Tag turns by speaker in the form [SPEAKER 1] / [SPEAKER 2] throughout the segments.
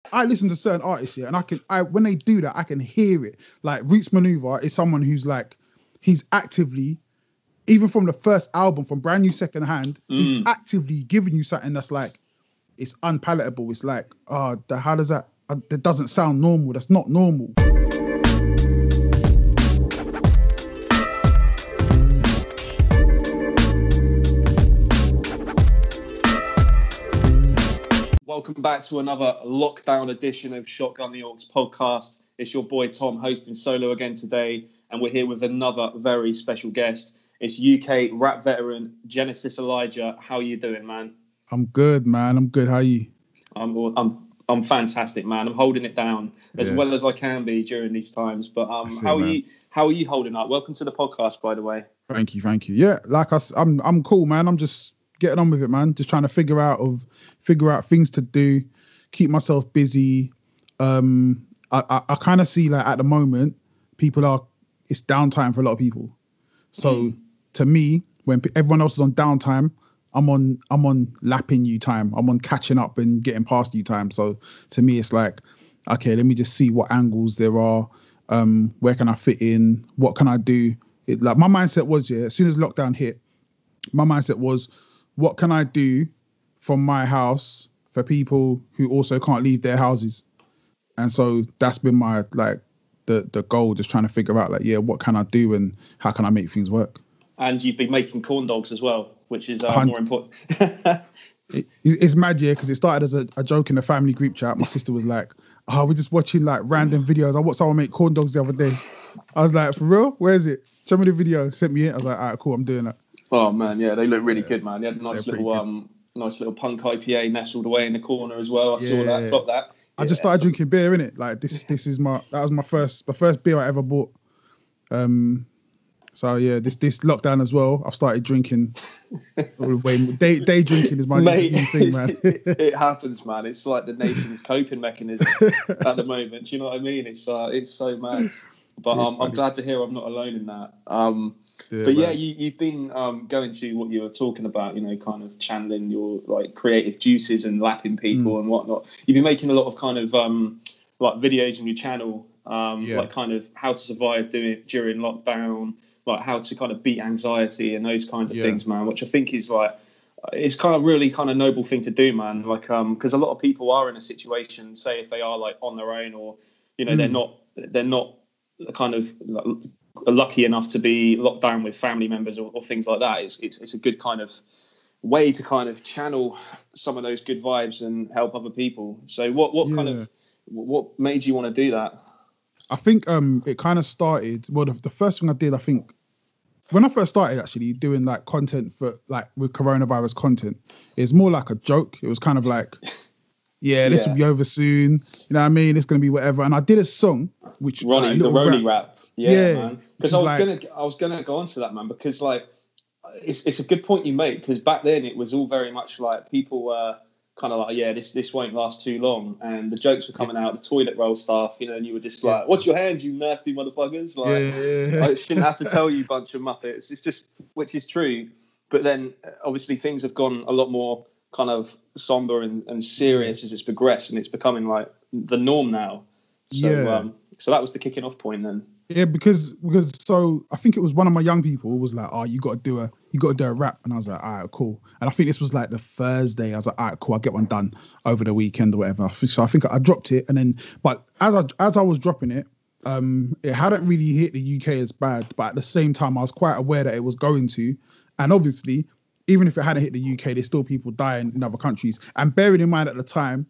[SPEAKER 1] I listen to certain artists, yeah, and when they do that, I can hear it. Like Roots Maneuver is someone who's like, he's actively, even from the first album, from Brand New Second Hand, he's actively giving you something that's like, it's unpalatable. It's like, how does that? That doesn't sound normal. That's not normal.
[SPEAKER 2] Welcome back to another lockdown edition of Shotgun New York's podcast. It's your boy Tom hosting solo again today, and we're here with another very special guest. It's UK rap veteran Genesis Elijah. How are you doing, man?
[SPEAKER 1] I'm good, man. I'm good. How are you?
[SPEAKER 2] I'm fantastic, man. I'm holding it down as well as I can be during these times. But how are you holding up? Welcome to the podcast, by the way.
[SPEAKER 1] Thank you. Yeah, I'm cool, man. I'm just getting on with it, man. Just trying to figure out things to do, keep myself busy. I kind of see, like, at the moment, it's downtime for a lot of people. So to me, when everyone else is on downtime, I'm on lapping you time. I'm on catching up and getting past you time. So to me, it's like, okay, let me just see what angles there are. Where can I fit in? What can I do? Like, my mindset was, as soon as lockdown hit, my mindset was, what can I do from my house for people who also can't leave their houses? And so that's been my, like, the goal, just trying to figure out, like, what can I do and how can I make things work? And
[SPEAKER 2] you've been making corn dogs as well, which is more important.
[SPEAKER 1] It's mad, because it started as a joke in the family group chat. My sister was like, we're just watching, like, random videos. I watched someone make corn dogs the other day. I was like, for real? Where is it? Show me the video. Sent me it. I was like, all right, cool, I'm doing that.
[SPEAKER 2] Oh man, yeah, they look really good, man. They had a nice little punk IPA nestled away in the corner as well. I saw that. Got that.
[SPEAKER 1] I just started drinking beer, innit? Like, this is that was my first beer I ever bought. So yeah, this lockdown as well, I've started drinking. Day drinking is my new thing, man.
[SPEAKER 2] It happens, man. It's like the nation's coping mechanism at the moment. Do you know what I mean? It's so mad. But I'm glad to hear I'm not alone in that. You've been going to what you were talking about, kind of channeling your, like, creative juices and lapping people and whatnot. You've been making a lot of kind of like videos on your channel, like kind of how to survive during lockdown, like how to kind of beat anxiety and those kinds of things, man, which I think is like, it's kind of really kind of noble thing to do, man. Like, because a lot of people are in a situation, say if they are like on their own or, they're not kind of lucky enough to be locked down with family members or things like that. It's a good kind of way to kind of channel some of those good vibes and help other people. So what made you want to do that?
[SPEAKER 1] I think it kind of started, the first thing I did, I think when I first started actually doing, like, content for, like, with coronavirus content, it's more like a joke. It was kind of like, this will be over soon. You know what I mean? It's going to be whatever. And I did a song, which
[SPEAKER 2] Ronnie, the Rolly rap. Yeah, man. Because I was gonna go on to that, man. Because, like, it's a good point you make. Because back then it was all very much like people were kind of like, this won't last too long, and the jokes were coming out, the toilet roll stuff, and you were just like, "Watch your hands, you nasty motherfuckers!" Like, I shouldn't have to tell you, bunch of muppets. It's just, which is true. But then obviously things have gone a lot more kind of somber and serious as it's progressed, and it's becoming like the norm now. So so that was the kicking off point then.
[SPEAKER 1] Yeah, because so I think it was one of my young people was like, you got to do a rap, and I was like, all right, cool. And I think this was like the Thursday. I was like, all right, cool, I'll get one done over the weekend or whatever. So I think I dropped it, and then, but as I was dropping it, it hadn't really hit the UK as bad, but at the same time I was quite aware that it was going to, and obviously even if it hadn't hit the UK, there's still people dying in other countries. And bearing in mind at the time,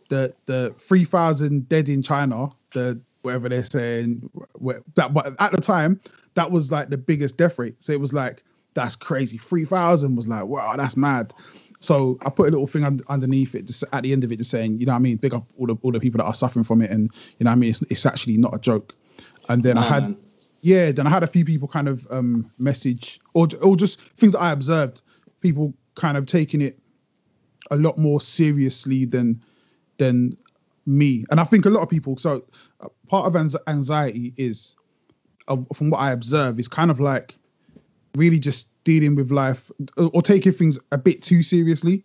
[SPEAKER 1] the 3,000 dead in China, the whatever they're saying, but at the time, that was like the biggest death rate. So it was like, that's crazy. 3,000 was like, wow, that's mad. So I put a little thing underneath it, just at the end of it, just saying, big up all the people that are suffering from it, and it's actually not a joke. And then I had a few people kind of message or just things that I observed, people kind of taking it a lot more seriously than me. And I think a lot of people, so part of anxiety is, from what I observe, is kind of like really just dealing with life or taking things a bit too seriously.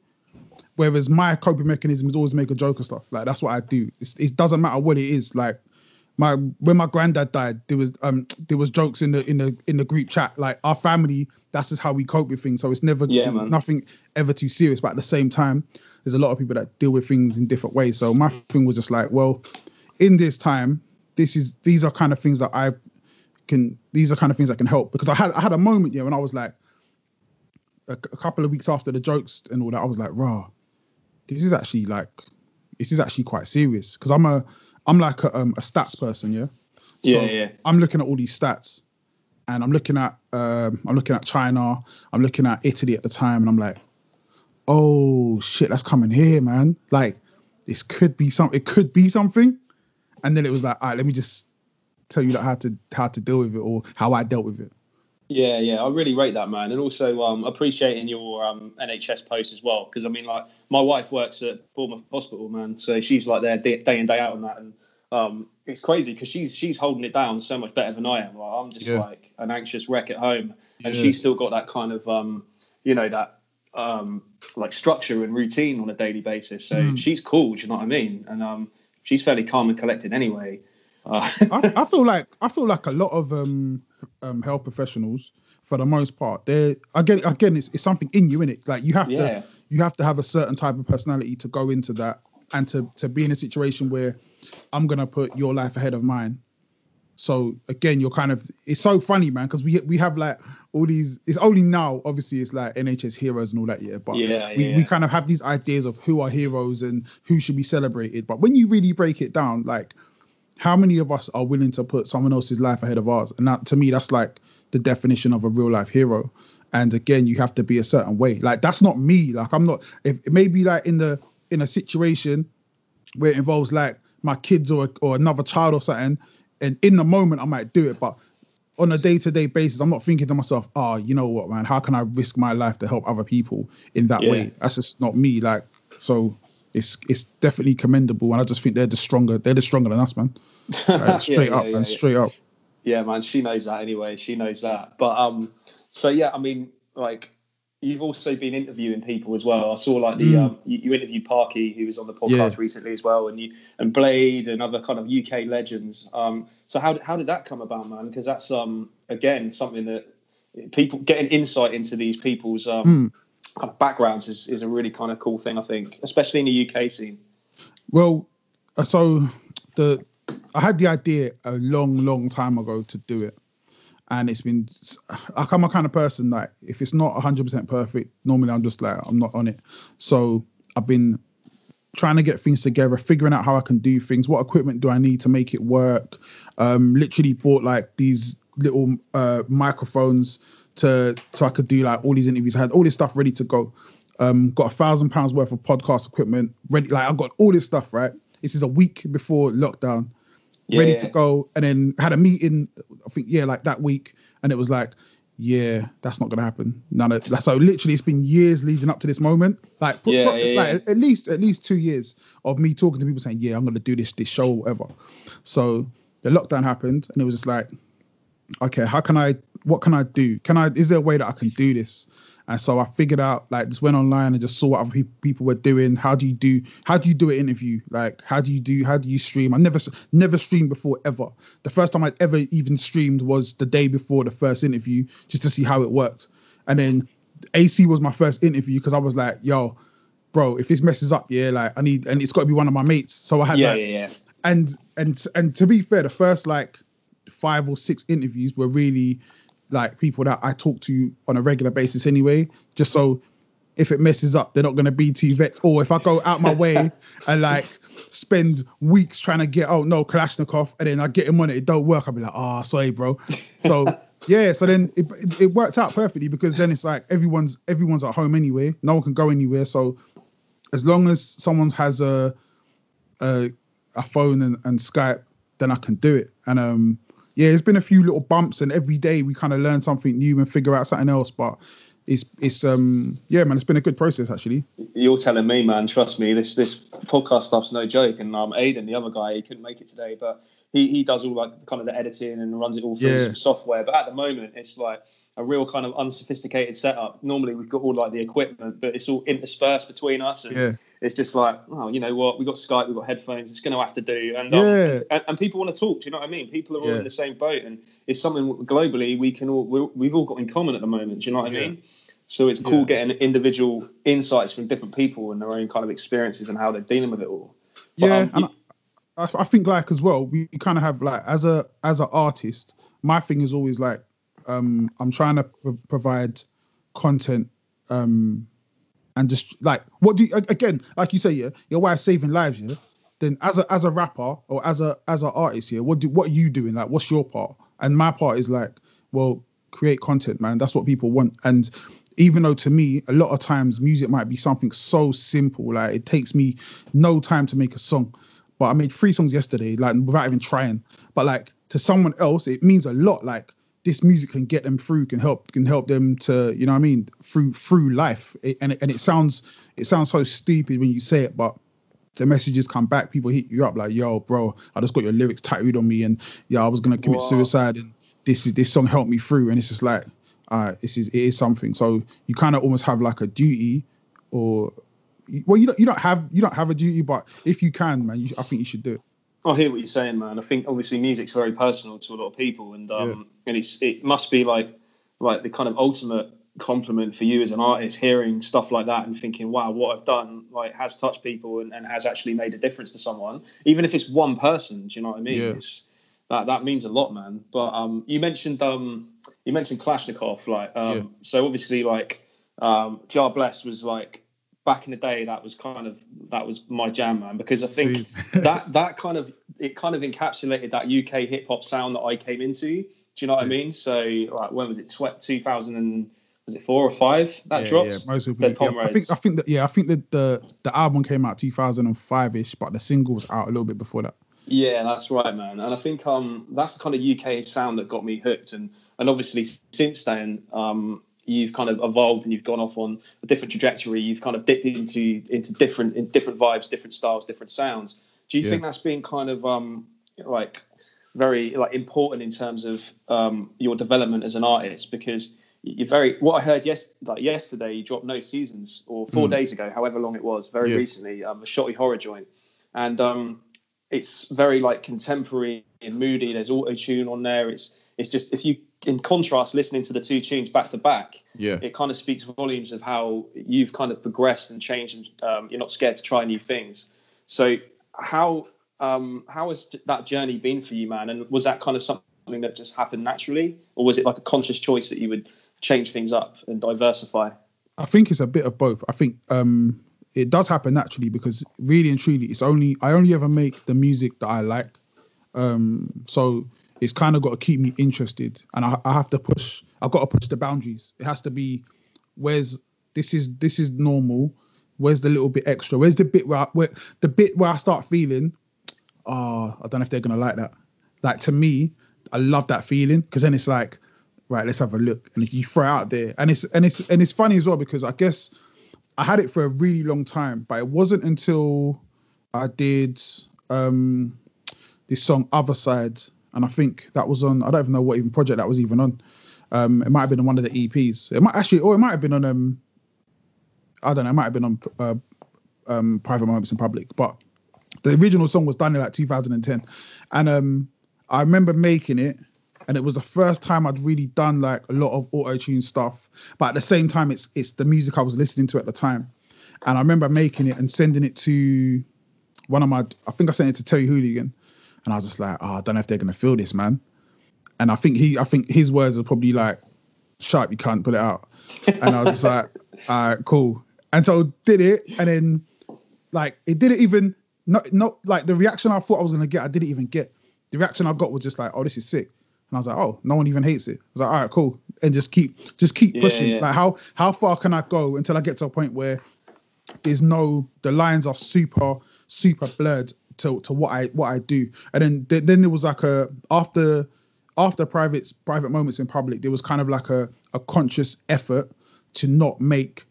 [SPEAKER 1] Whereas my coping mechanism is always make a joke of stuff. Like that's what I do. It doesn't matter what it is. Like when my granddad died, there was jokes in the group chat. Like our family, that's just how we cope with things. So it's never nothing ever too serious. But at the same time, there's a lot of people that deal with things in different ways. So my thing was just like, well, in this time, these are kind of things that can help. Because I had a moment, when I was like a couple of weeks after the jokes and all that, I was like, rah, this is actually quite serious. Because I'm like a stats person, yeah. So I'm looking at all these stats, and I'm looking at China, I'm looking at Italy at the time, and I'm like, oh shit, that's coming here, man. Like this could be something. It could be something. And then it was like, all right, let me just tell you like how to deal with it, or how I dealt with it.
[SPEAKER 2] Yeah, I really rate that, man, and also appreciating your NHS post as well, because I mean, like my wife works at Bournemouth Hospital, man, so she's like there day in day out on that, and it's crazy because she's holding it down so much better than I am. Like, I'm just like an anxious wreck at home, and she's still got that kind of that like structure and routine on a daily basis. So she's cool, do you know what I mean? And she's fairly calm and collected anyway.
[SPEAKER 1] I feel like a lot of health professionals, for the most part, they're again it's something in you, innit? Like you have to have a certain type of personality to go into that, and to be in a situation where I'm gonna put your life ahead of mine. So again, it's so funny, man, because we have like all these. It's only now, obviously, it's like NHS heroes and all that, but we kind of have these ideas of who are heroes and who should be celebrated. But when you really break it down, like, how many of us are willing to put someone else's life ahead of ours? And that, to me, that's like the definition of a real life hero. And again, you have to be a certain way. Like, that's not me. Like, I'm not. If it may be like in a situation where it involves like my kids or another child or something, and in the moment I might do it, but on a day-to-day basis, I'm not thinking to myself, you know what, man, how can I risk my life to help other people in that way? That's just not me. Like, so it's definitely commendable, and I just think they're stronger than us, man. Straight up.
[SPEAKER 2] Yeah, man, she knows that anyway. She knows that. But so yeah, I mean, like, you've also been interviewing people as well. I saw like you interviewed Parky, who was on the podcast recently as well, and Blade and other kind of UK legends. So how did that come about, man? Because that's again something that people getting insight into these people's kind of backgrounds is a really kind of cool thing, I think, especially in the UK scene.
[SPEAKER 1] Well, so I had the idea a long time ago to do it. And it's been, I'm a kind of person like, if it's not 100% perfect, normally I'm just like, I'm not on it. So I've been trying to get things together, figuring out how I can do things. What equipment do I need to make it work? Literally bought like these little microphones so I could do like all these interviews. I had all this stuff ready to go. Got £1,000 worth of podcast equipment ready. Like, I've got all this stuff, right? This is a week before lockdown. Ready to go, and then had a meeting, I think, like that week, and it was like, that's not gonna happen. So literally, it's been years leading up to this moment. Like, at least 2 years of me talking to people saying, I'm gonna do this show or whatever. So the lockdown happened, and it was just like, okay, what can I do? Is there a way that I can do this? And so I figured out, like, just went online and just saw what other people were doing. How do you do an interview? Like, how do you stream? I never streamed before, ever. The first time I'd ever even streamed was the day before the first interview, just to see how it worked. And then AC was my first interview, because I was like, yo, bro, if this messes up, and it's got to be one of my mates. So I had And to be fair, the first like 5 or 6 interviews were really like people that I talk to on a regular basis anyway, just so if it messes up, they're not going to be too vexed. Or if I go out my way and like spend weeks trying to get, Kalashnikov, and then I get him on it don't work, I'll be like, sorry, bro. So so then it worked out perfectly, because then it's like everyone's at home anyway, no one can go anywhere. So as long as someone has a phone and Skype, then I can do it. And it's been a few little bumps, and every day we kind of learn something new and figure out something else. But it's man, it's been a good process, actually.
[SPEAKER 2] You're telling me, man. Trust me, this podcast stuff's no joke. And Aidan, the other guy, he couldn't make it today, but he does all like kind of the editing and runs it all through some software. But at the moment, it's like a real kind of unsophisticated setup. Normally, we've got all like the equipment, but it's all interspersed between us, and it's just like, oh, you know what? We've got Skype, we've got headphones. It's going to have to do. And people want to talk. Do you know what I mean? People are all in the same boat, and it's something globally we've all got in common at the moment. Do you know what I mean? So it's cool getting individual insights from different people and their own kind of experiences and how they're dealing with it all. But,
[SPEAKER 1] and I think like as well, we kind of have like as an artist, my thing is always like I'm trying to provide content and just like what do you, again, like you say, your wife's saving lives, then as a rapper or as an artist here, what are you doing? Like what's your part? And my part is like, well, create content, man. That's what people want. And even though to me, a lot of times music might be something so simple, like it takes me no time to make a song. But I made 3 songs yesterday, like without even trying. But like to someone else, it means a lot. Like this music can get them through, can help them to, you know what I mean, through life. It sounds so stupid when you say it, but the messages come back. People hit you up like, yo, bro, I just got your lyrics tattooed on me, and I was gonna commit suicide, and this song helped me through. And it's just like, it is something. So you kind of almost have like a duty, or well, you don't have a duty, but if you can, man, I think you should do it.
[SPEAKER 2] I hear what you're saying, man. I think obviously music's very personal to a lot of people, and it must be like the kind of ultimate compliment for you as an artist, hearing stuff like that and thinking, wow, what I've done like has touched people and has actually made a difference to someone, even if it's one person. Do you know what I mean? It's that means a lot, man. But you mentioned Kalashnikov, like so obviously like Jar Bless was like, back in the day, that was my jam, man, because I think that kind of encapsulated that UK hip hop sound that I came into. Do you know what I mean? So like, when was it? 2000 and was it 4 or 5 that dropped? Yeah, most of Deh Pon Road.
[SPEAKER 1] I think that the album came out 2005ish, but the single was out a little bit before that.
[SPEAKER 2] Yeah, that's right, man. And I think that's the kind of UK sound that got me hooked, and obviously since then you've kind of evolved and you've gone off on a different trajectory. You've kind of dipped into different vibes, different styles, different sounds. Do you think that's been kind of like very like important in terms of your development as an artist? Because what I heard yesterday, you dropped No Seasons, or 4 days ago, however long it was, very recently, a Shotty horror joint, and it's very like contemporary and moody. There's auto-tune on there. It's just, if you, in contrast, listening to the 2 tunes back to back, it kind of speaks volumes of how you've kind of progressed and changed, and you're not scared to try new things. So how has that journey been for you, man? And was that kind of something that just happened naturally, or was it like a conscious choice that you would change things up and diversify?
[SPEAKER 1] I think it's a bit of both. I think it does happen naturally, because really and truly, I only ever make the music that I like. So it's kind of got to keep me interested, and I've got to push the boundaries. It has to be, where's this is normal, where's the little bit extra, where's the bit where I start feeling, I don't know if they're gonna like that. Like, to me, I love that feeling, because then it's like, right, let's have a look, and if you throw it out there, and it's funny as well, because I guess I had it for a really long time, but it wasn't until I did this song Other Side. And I think that was on, I don't even know what even project that was even on. It might have been on one of the EPs. It might have been on, I don't know, it might have been on Private Moments in Public. But the original song was done in like 2010. And I remember making it, and it was the first time I'd really done like a lot of auto-tune stuff. But at the same time, it's the music I was listening to at the time. And I remember making it and sending it to I think I sent it to Terry Hooligan. And I was just like, I don't know if they're gonna feel this, man. And I think his words are probably like, "Sharp, you can't put it out." And I was just like, all right, cool. And so did it, and then like it didn't even not like the reaction I thought I was gonna get. I didn't even get. The reaction I got was just like, "Oh, this is sick." And I was like, "Oh, no one even hates it." I was like, "All right, cool." And just keep pushing. Yeah. Like how far can I go until I get to a point where the lines are super blurred to what I do. And then there was like after private moments in public, there was kind of like a conscious effort to not make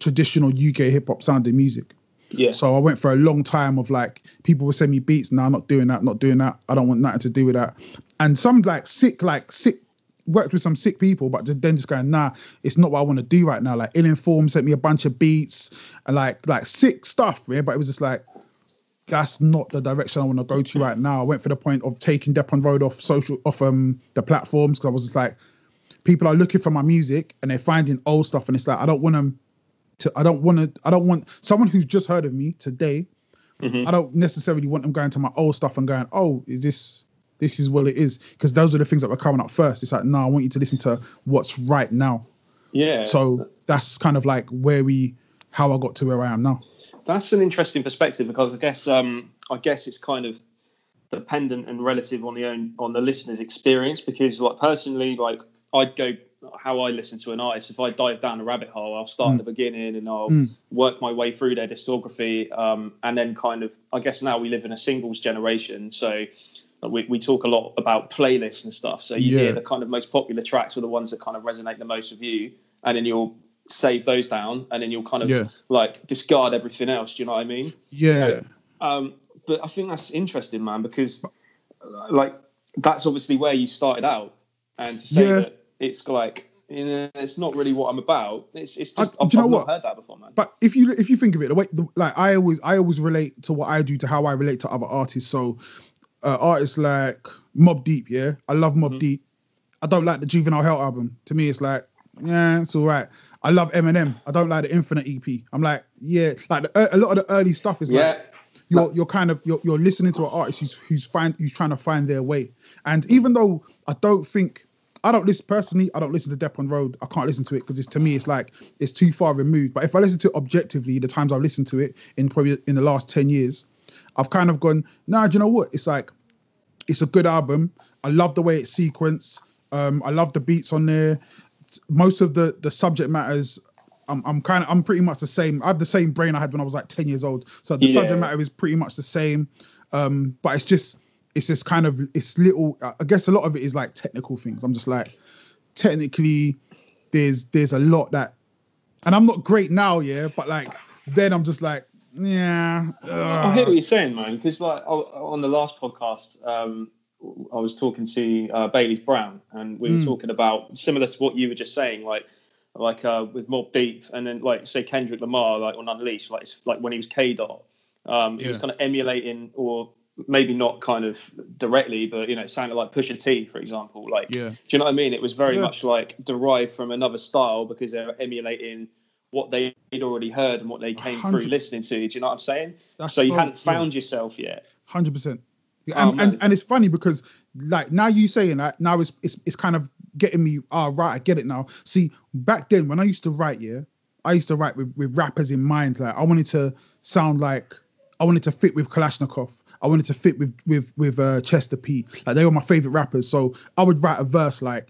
[SPEAKER 1] traditional UK hip hop sounding music.
[SPEAKER 2] Yeah.
[SPEAKER 1] So I went for a long time of like, people would send me beats. No, I'm not doing that. I don't want nothing to do with that. And some sick, worked with some sick people, but then just going, nah, it's not what I want to do right now. Like Ill Informed sent me a bunch of beats and like sick stuff, yeah. But it was just like, that's not the direction I want to go to right now. I went for the point of taking Deh Pon Road off the platforms, because I was just like, people are looking for my music and they're finding old stuff, and it's like, I don't want someone who's just heard of me today. I don't necessarily want them going to my old stuff and going, oh, this is what it is, because those are the things that were coming up first. It's like, no, I want you to listen to what's right now.
[SPEAKER 2] Yeah.
[SPEAKER 1] So that's kind of like how I got to where I am now.
[SPEAKER 2] That's an interesting perspective, because I guess it's kind of dependent and relative on the listener's experience. Because like personally, like I'd go how I listen to an artist. If I dive down a rabbit hole, I'll start at the beginning and I'll work my way through their discography. And then kind of, I guess now we live in a singles generation, so we talk a lot about playlists and stuff. So you hear the kind of most popular tracks are the ones that kind of resonate the most with you, and then you'll save those down, and then you'll kind of like discard everything else. Do you know what I mean?
[SPEAKER 1] Yeah.
[SPEAKER 2] But I think that's interesting, man, because like that's obviously where you started out, and to say that it's like, it's not really what I'm about. It's just I've not heard that before, man.
[SPEAKER 1] But if you think of it, I always relate to what I do to how I relate to other artists. So artists like Mobb Deep, I love Mobb Deep. I don't like the Juvenile Hell album. To me, it's like, it's all right. I love Eminem. I don't like the Infinite EP. I'm like, like a lot of the early stuff is like, you're kind of you're listening to an artist who's trying to find their way. And even though I don't listen to Deh Pon Road. I can't listen to it because to me it's like it's too far removed. But if I listen to it objectively, the times I've listened to it in the last 10 years, I've kind of gone, nah, do you know what? It's like, it's a good album. I love the way it's sequenced. I love the beats on there. Most of the subject matters, I'm pretty much the same. I have the same brain I had when I was like 10 years old. So the subject matter is pretty much the same. But it's just kind of, it's little, I guess a lot of it is like technical things. I'm just like, technically there's a lot that, and I'm not great now, but like, then I'm just like,
[SPEAKER 2] I hear what you're saying, man. Because like on the last podcast, I was talking to Bailey's Brown, and we were talking about similar to what you were just saying, like with Mobb Deep, and then like say Kendrick Lamar, like on Unleashed, like it's like when he was K-Dot, he was kind of emulating, or maybe not kind of directly, but it sounded like Pusha T, for example. Like, do you know what I mean? It was very much like derived from another style, because they were emulating what they'd already heard and what they came through listening to. Do you know what I'm saying? So you hadn't found yourself yet.
[SPEAKER 1] 100%. And it's funny because like now you saying that, now it's kind of getting me, right, I get it now. See, back then when I used to write, I used to write with rappers in mind. Like I wanted to sound like, I wanted to fit with Kalashnikov. I wanted to fit with Chester P. Like they were my favorite rappers. So I would write a verse like,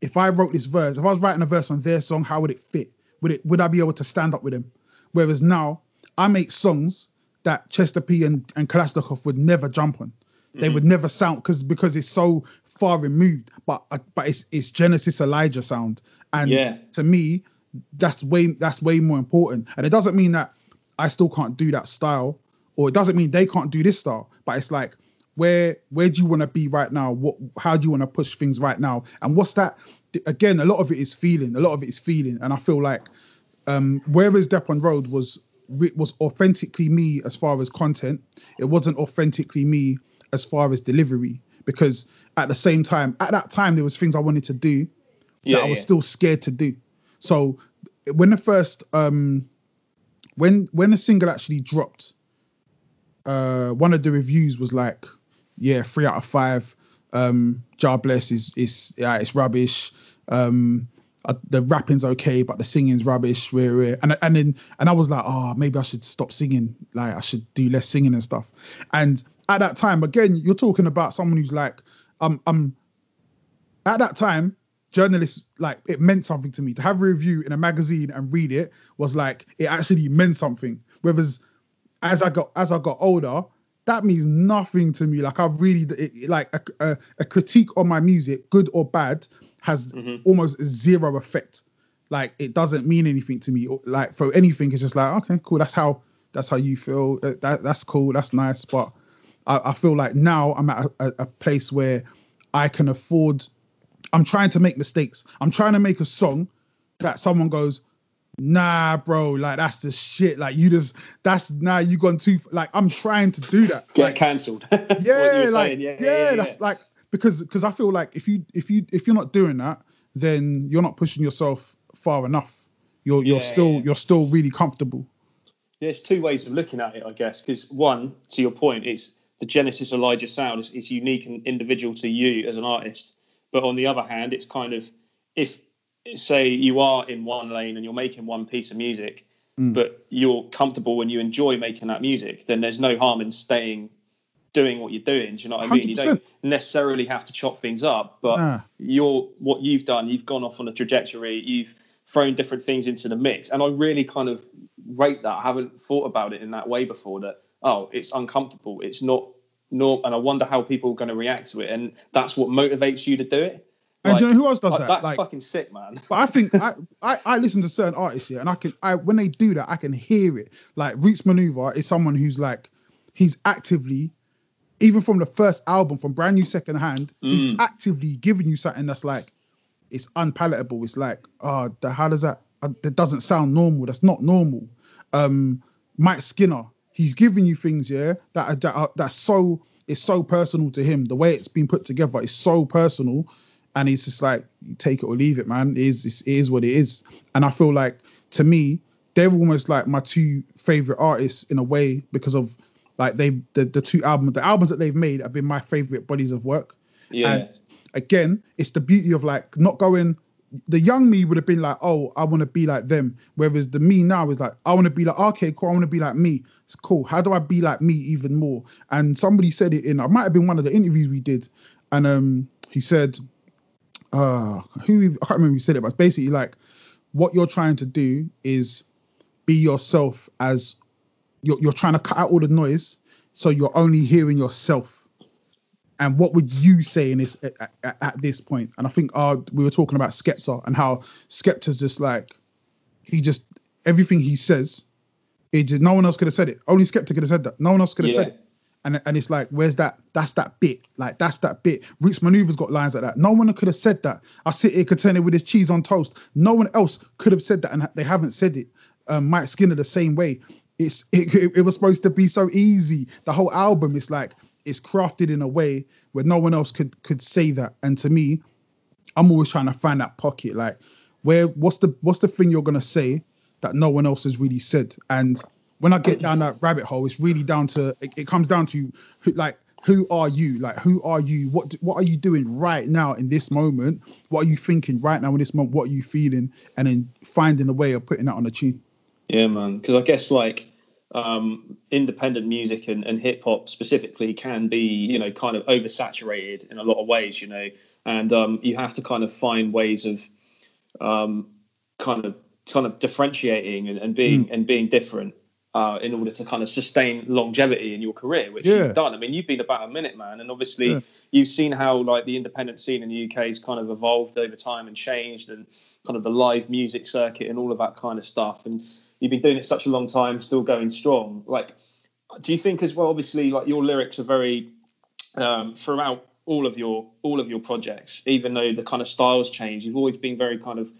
[SPEAKER 1] if I wrote this verse, if I was writing a verse on their song, how would it fit? Would I be able to stand up with him? Whereas now I make songs that Chester P and Kalashnikov would never jump on. They would never sound because it's so far removed. But it's Genesis Elijah sound, and to me, that's way more important. And it doesn't mean that I still can't do that style, or it doesn't mean they can't do this style. But it's like, where do you want to be right now? How do you want to push things right now? And what's that? Again, a lot of it is feeling. And I feel like whereas Deh Pon Road was authentically me as far as content, it wasn't authentically me as far as delivery, because at that time there was things I wanted to do that I was still scared to do. So when the first when the single actually dropped, one of the reviews was like, 3 out of 5. Jar Bless it's rubbish. The rapping's okay, but the singing's rubbish. And I was like, maybe I should stop singing. Like I should do less singing and stuff. And at that time, again, you're talking about someone who's like, at that time, journalists, like, it meant something to me. To have a review in a magazine and read it was like, it actually meant something. Whereas as I got older, that means nothing to me. Like I really, a critique on my music, good or bad, has almost zero effect. Like it doesn't mean anything to me. Like for anything, it's just like, okay, cool. That's how That's how you feel. That's cool. That's nice. But I feel like now I'm at a place where I can afford. I'm trying to make mistakes. I'm trying to make a song that someone goes, nah, bro, like that's the shit. Like you gone too. Like I'm trying to do that.
[SPEAKER 2] Get
[SPEAKER 1] like,
[SPEAKER 2] cancelled.
[SPEAKER 1] Yeah, like yeah, that's like because I feel like if you're not doing that, then you're not pushing yourself far enough. You're still really comfortable.
[SPEAKER 2] There's two ways of looking at it, I guess. Because one, to your point, it's the Genesis Elijah sound is unique and individual to you as an artist. But on the other hand, it's kind of, if say you are in one lane and you're making one piece of music, but you're comfortable and you enjoy making that music, then there's no harm in doing what you're doing. Do you know what I mean? 100%. You don't necessarily have to chop things up, but what you've done, you've gone off on a trajectory, you've thrown different things into the mix. And I really kind of rate that. I haven't thought about it in that way before, that, it's uncomfortable. It's not, and I wonder how people are going to react to it. And that's what motivates you to do it.
[SPEAKER 1] And do you know who else does that?
[SPEAKER 2] That's fucking sick, man.
[SPEAKER 1] But I think I listen to certain artists here, and when they do that, I can hear it. Like Roots Maneuver is someone who's like, he's actively, even from the first album, from Brand New Second Hand, he's actively giving you something that's like, it's unpalatable. It's like, how does that? That doesn't sound normal. That's not normal. Mike Skinner, he's giving you things, that's so personal to him. The way it's been put together is so personal, and it's just like, you take it or leave it, man. It is what it is. And I feel like, to me, they're almost like my two favorite artists in a way, because of like the albums that they've made have been my favorite bodies of work.
[SPEAKER 2] Yeah.
[SPEAKER 1] And again, it's the beauty of like not going. The young me would have been like, oh, I want to be like them. Whereas the me now is like, I want to be like, okay, cool, I want to be like me. It's cool. How do I be like me even more? And somebody said it it might have been one of the interviews we did. And he said, I can't remember who said it, but it's basically like, what you're trying to do is be yourself, as you're trying to cut out all the noise. So you're only hearing yourself. And what would you say in this at this point? And I think we were talking about Skepta and how Skepta's just like, everything he says, no one else could have said it. Only Skepta could have said that. No one else could have said it. And it's like, where's that? That's that bit. Like, that's that bit. Roots Maneuver's got lines like that. No one could have said that. I sit here contented with this cheese on toast. No one else could have said that, and they haven't said it. Mike Skinner the same way. It was supposed to be so easy. The whole album is like, it's crafted in a way where no one else could say that. And to me, I'm always trying to find that pocket. Like, what's the thing you're gonna say that no one else has really said? And when I get down that rabbit hole, it's really down to, it comes down to who are you? Like, who are you? What are you doing right now in this moment? What are you thinking right now in this moment? What are you feeling? And then finding a way of putting that on a tune.
[SPEAKER 2] Yeah, man. Because I guess like, independent music and hip hop specifically can be, kind of oversaturated in a lot of ways, and you have to kind of find ways of kind of differentiating and being different in order to kind of sustain longevity in your career, which you've done. I mean, you've been about a minute, man, and obviously you've seen how like the independent scene in the UK has kind of evolved over time and changed, and kind of the live music circuit and all of that kind of stuff. And you've been doing it such a long time, still going strong. Like, do you think as well, obviously, like your lyrics are very throughout all of your projects, even though the kind of styles change, you've always been very kind of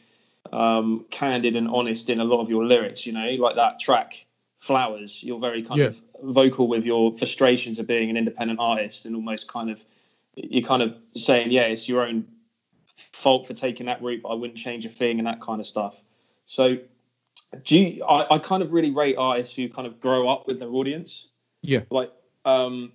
[SPEAKER 2] candid and honest in a lot of your lyrics, like that track Flowers, you're very kind of vocal with your frustrations of being an independent artist, and almost you're kind of saying, it's your own fault for taking that route, but I wouldn't change a thing, and that kind of stuff. So I kind of really rate artists who kind of grow up with their audience. Yeah. Like Fonte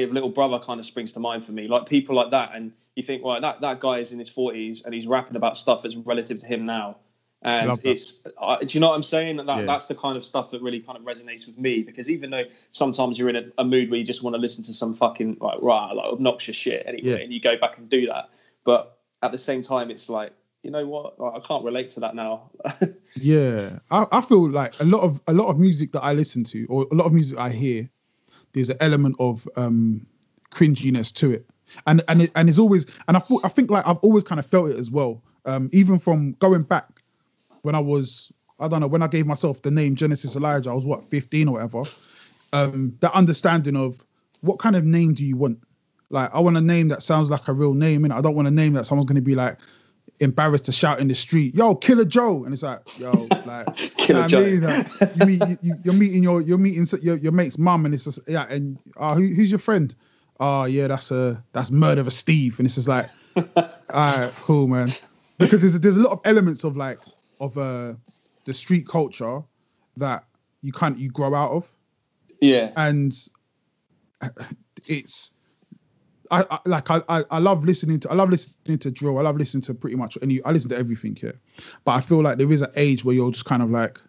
[SPEAKER 2] of Little Brother kind of springs to mind for me. Like people like that, and you think, well, that guy is in his 40s and he's rapping about stuff that's relative to him now. And it's, do you know what I'm saying? That's the kind of stuff that really kind of resonates with me, because even though sometimes you're in a mood where you just want to listen to some fucking like obnoxious shit anyway, and you go back and do that, but at the same time, it's like, you know what? I can't relate to that now.
[SPEAKER 1] I feel like a lot of music that I listen to, or a lot of music I hear, there's an element of cringiness to it, and it's always, and I think like I've always kind of felt it as well. Even from going back when I was I don't know, when I gave myself the name Genesis Elijah, I was 15 or whatever. That understanding of what kind of name do you want? Like, I want a name that sounds like a real name, and I don't want a name that someone's going to be like embarrassed to shout in the street, "Yo, Killer Joe," and it's like, "Yo, like,
[SPEAKER 2] Killer Joe."
[SPEAKER 1] You're meeting your mate's mum, and it's just and who's your friend? Oh yeah, that's Murderer Steve, and it's just like, all right, cool, man, because there's a lot of elements of the street culture that you grow out of, and it's. I love listening to drill. I love listening to pretty much I listen to everything here, but I feel like there is an age where you're just kind of like,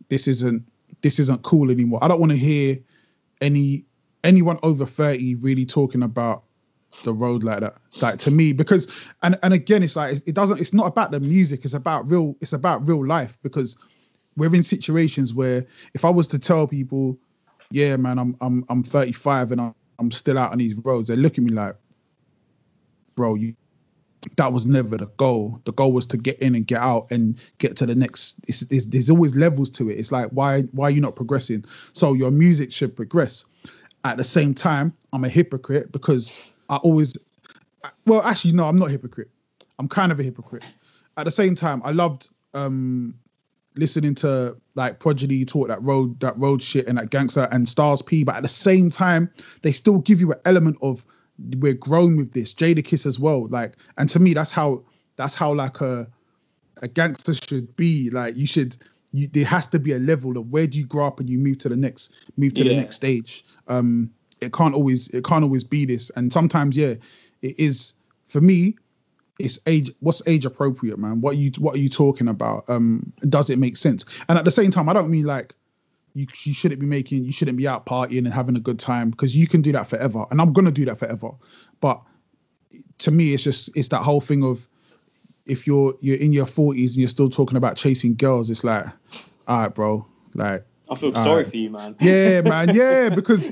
[SPEAKER 1] this isn't cool anymore. I don't want to hear anyone over 30 really talking about the road like that. Like, to me, because and again, it's like it's not about the music. It's about real life, because we're in situations where if I was to tell people, yeah, man, I'm 35 and I'm still out on these roads, they look at me like, bro, that was never the goal. The goal was to get in and get out and get to the next. There's always levels to it. It's like, why are you not progressing? So your music should progress. At the same time, I'm a hypocrite because actually, no, I'm not a hypocrite. I'm kind of a hypocrite. At the same time, I loved listening to like Prodigy talk that road shit and that gangster and Stars P, but at the same time, they still give you an element of, we're grown with this. Jadakiss as well, like, and to me, that's how like a gangster should be. Like, there has to be a level of where do you grow up and you move to the next stage. It can't always be this, and sometimes, it is, for me, it's age. What's age appropriate, man? What are you talking about? Does it make sense? And at the same time, I don't mean like you shouldn't be out partying and having a good time, because you can do that forever, and I'm gonna do that forever. But to me, it's that whole thing of, if you're in your 40s and you're still talking about chasing girls, it's like, all right, bro, like,
[SPEAKER 2] I feel sorry for you, man.
[SPEAKER 1] Yeah, man, yeah, because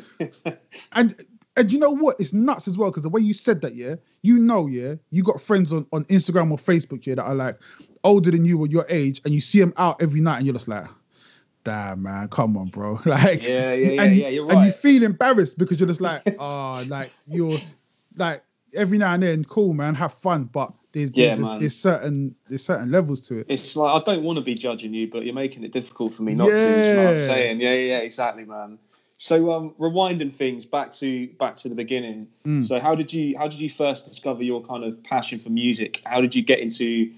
[SPEAKER 1] and you know what? It's nuts as well, because the way you said that, you got friends on Instagram or Facebook, that are like older than you or your age, and you see them out every night, and you're just like, damn, man, come on, bro. Like,
[SPEAKER 2] you're right.
[SPEAKER 1] And you feel embarrassed because you're just like, like, you're like, every now and then, cool, man, have fun, but there's certain levels to it.
[SPEAKER 2] It's like, I don't want to be judging you, but you're making it difficult for me not to. You know what I'm saying? Yeah, exactly, man. So rewinding things back to the beginning. So how did you first discover your kind of passion for music? How did you get into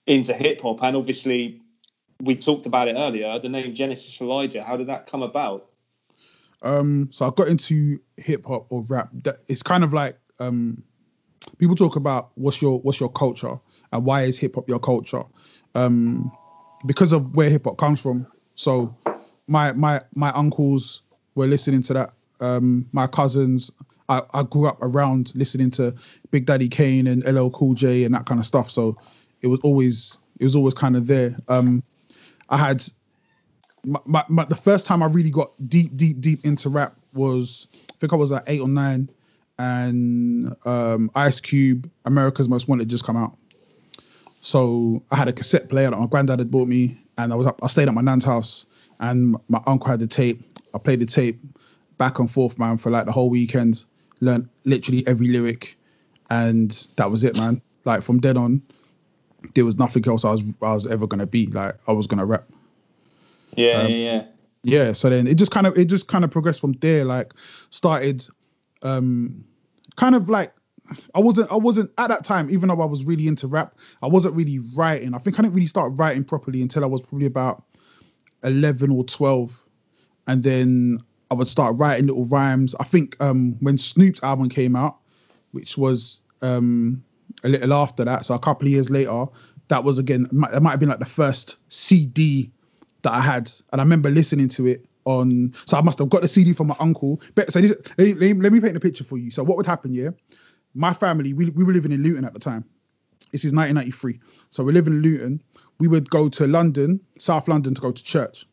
[SPEAKER 2] hip hop? And obviously, we talked about it earlier, the name Genesis Elijah. How did that come about?
[SPEAKER 1] So I got into hip hop or rap. It's kind of like, people talk about what's your culture and why is hip hop your culture? Because of where hip hop comes from. So my uncles were listening to that. My cousins, I grew up around listening to Big Daddy Kane and LL Cool J and that kind of stuff. So it was always kind of there. I had the first time I really got deep into rap was, I think I was like 8 or 9, and Ice Cube, America's Most Wanted, just come out. So I had a cassette player that my granddad had bought me, and I stayed at my nan's house, and my uncle had the tape. I played the tape back and forth, man, for like the whole weekend. Learned literally every lyric, and that was it, man. Like, from then on, there was nothing else I was ever gonna be. Like, I was gonna rap. Yeah. So then it just kind of progressed from there. Like, started, kind of like, I wasn't at that time, even though I was really into rap, I wasn't really writing. I think I didn't really start writing properly until I was probably about 11 or 12. And then I would start writing little rhymes. I think when Snoop's album came out, which was a little after that, so a couple of years later, that was, again, it might have been like the first CD that I had. And I remember listening to it on, so I must have got the CD from my uncle. But so let me paint the picture for you. So what would happen, my family, we were living in Luton at the time. This is 1993. So we're living in Luton. We would go to London, South London, to go to church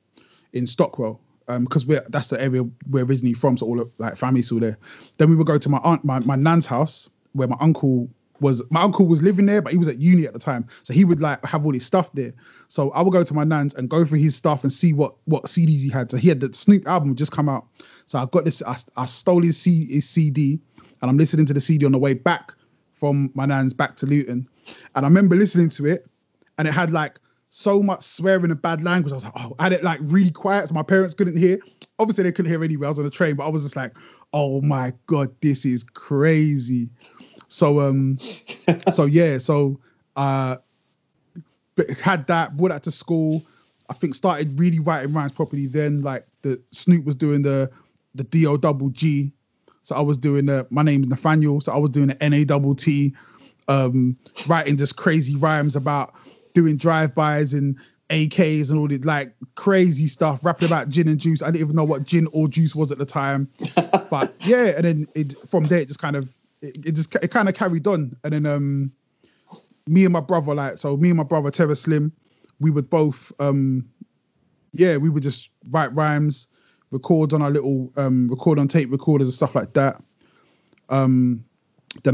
[SPEAKER 1] in Stockwell. Because that's the area we're originally from, so all of like family's still there. Then we would go to my nan's house, where my uncle my uncle was living there, but he was at uni at the time, so he would like have all his stuff there. So I would go to my nan's and go through his stuff and see what CDs he had. So he had the Snoop album just come out, so I got this. I stole his CD, and I'm listening to the CD on the way back from my nan's back to Luton, and I remember listening to it, and it had like so much swearing and bad language. I was like, oh, I had it like really quiet so my parents couldn't hear. Obviously they couldn't hear anyway. I was on the train, but I was just like, oh my God, this is crazy. So had that, brought that to school. I think started really writing rhymes properly then. Like the Snoop was doing the D-O-double-G. So I was doing my name's Nathaniel. So I was doing the N-A-double-T, writing just crazy rhymes about doing drive-bys and AKs and all the like crazy stuff, rapping about gin and juice. I didn't even know what gin or juice was at the time. But yeah, and then from there it just kind of carried on. And then me and my brother Terra Slim, we would both we would just write rhymes, record on our little record on tape recorders and stuff like that. Then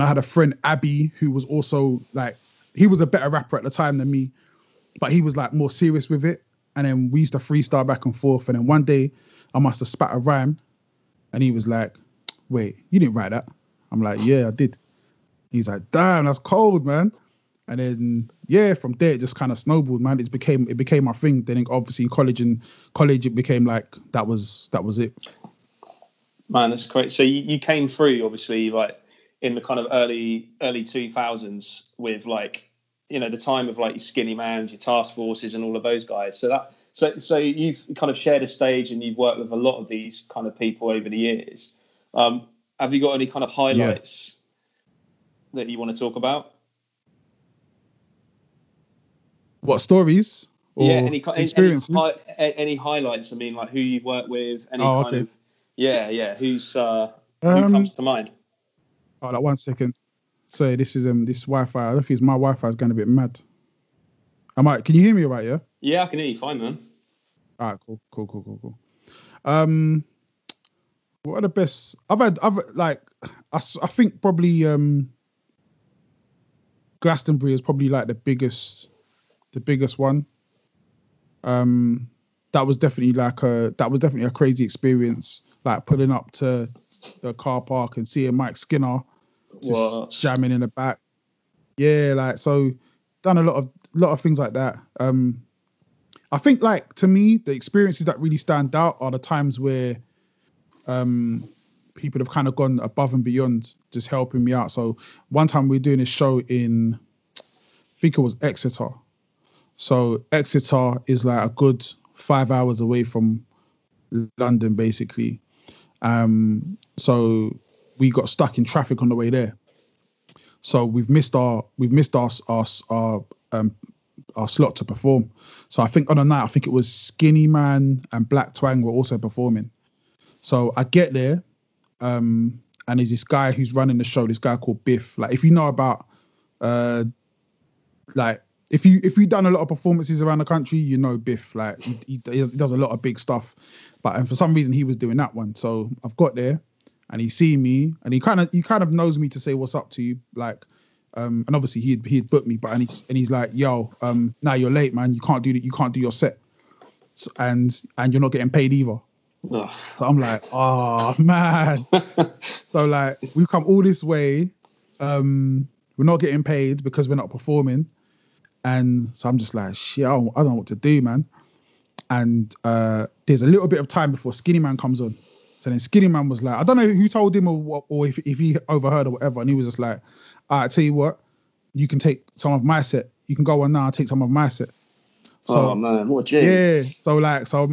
[SPEAKER 1] I had a friend Abby who was also like, he was a better rapper at the time than me, but he was like more serious with it. And then we used to freestyle back and forth. And then one day I must have spat a rhyme and he was like, wait, you didn't write that? I'm like, yeah, I did. He's like, damn, that's cold, man. And then, yeah, from there, it just kind of snowballed, man. It became my thing. Then obviously in college, it became like, that was it.
[SPEAKER 2] Man, that's great. So you came through, obviously, like in the kind of early 2000s with like, you know, the time of like your Skinnymans, your Task Forces and all of those guys. So you've kind of shared a stage and you've worked with a lot of these kind of people over the years. Have you got any kind of highlights that you want to talk about?
[SPEAKER 1] What stories? Or
[SPEAKER 2] any
[SPEAKER 1] experiences?
[SPEAKER 2] Any highlights? I mean, like who you've worked with, any kind of who's who comes to mind?
[SPEAKER 1] Oh, like 1 second. Sorry, this is this Wi-Fi. I don't think my Wi-Fi is going a bit mad. Can you hear me all right? Yeah.
[SPEAKER 2] Yeah, I can hear you fine, man.
[SPEAKER 1] All right, cool. What are the best? I think probably Glastonbury is probably like the biggest one. That was definitely a crazy experience. Like pulling up to the car park and seeing Mike Skinner just jamming in the back. Yeah, like so done a lot of things like that. I think like to me the experiences that really stand out are the times where people have kind of gone above and beyond just helping me out. So one time we were doing a show in, I think it was Exeter. So Exeter is like a good 5 hours away from London, basically. So we got stuck in traffic on the way there. So we've missed our slot to perform. So I think on the night, I think it was Skinnyman and Black Twang were also performing. So I get there, and there's this guy who's running the show. This guy called Biff. Like if you know about, like if you've done a lot of performances around the country, you know Biff. Like he does a lot of big stuff, and for some reason he was doing that one. So I've got there, and he's seen me, and he kind of knows me to say what's up to you, like. And obviously he'd booked me, but he's like, yo, now you're late, man. You can't do that. You can't do your set, and you're not getting paid either.
[SPEAKER 2] Ugh.
[SPEAKER 1] So I'm like, oh man. So like we've come all this way, we're not getting paid because we're not performing, and so I'm just like, shit, I don't know what to do, man. And there's a little bit of time before Skinnyman comes on. So then Skinnyman was like, I don't know who told him or if he overheard or whatever, and he was just like, I tell you what, you can take some of my set. You can go on now and take some of my set. So,
[SPEAKER 2] oh man, what a G.
[SPEAKER 1] Yeah. So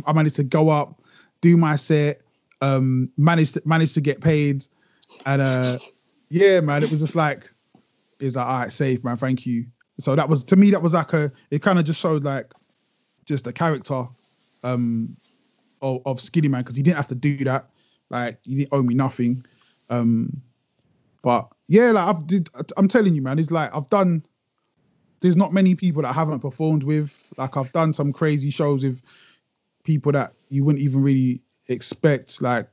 [SPEAKER 1] I managed to go up, do my set, managed to get paid, and yeah, man, it was just like, it's like, all right, safe, man, thank you. So that was, to me, that was like it kind of just showed like just the character of Skinnyman, because he didn't have to do that. Like he didn't owe me nothing. But yeah, like I'm telling you, man, it's like there's not many people that I haven't performed with. Like I've done some crazy shows with people that you wouldn't even really expect, like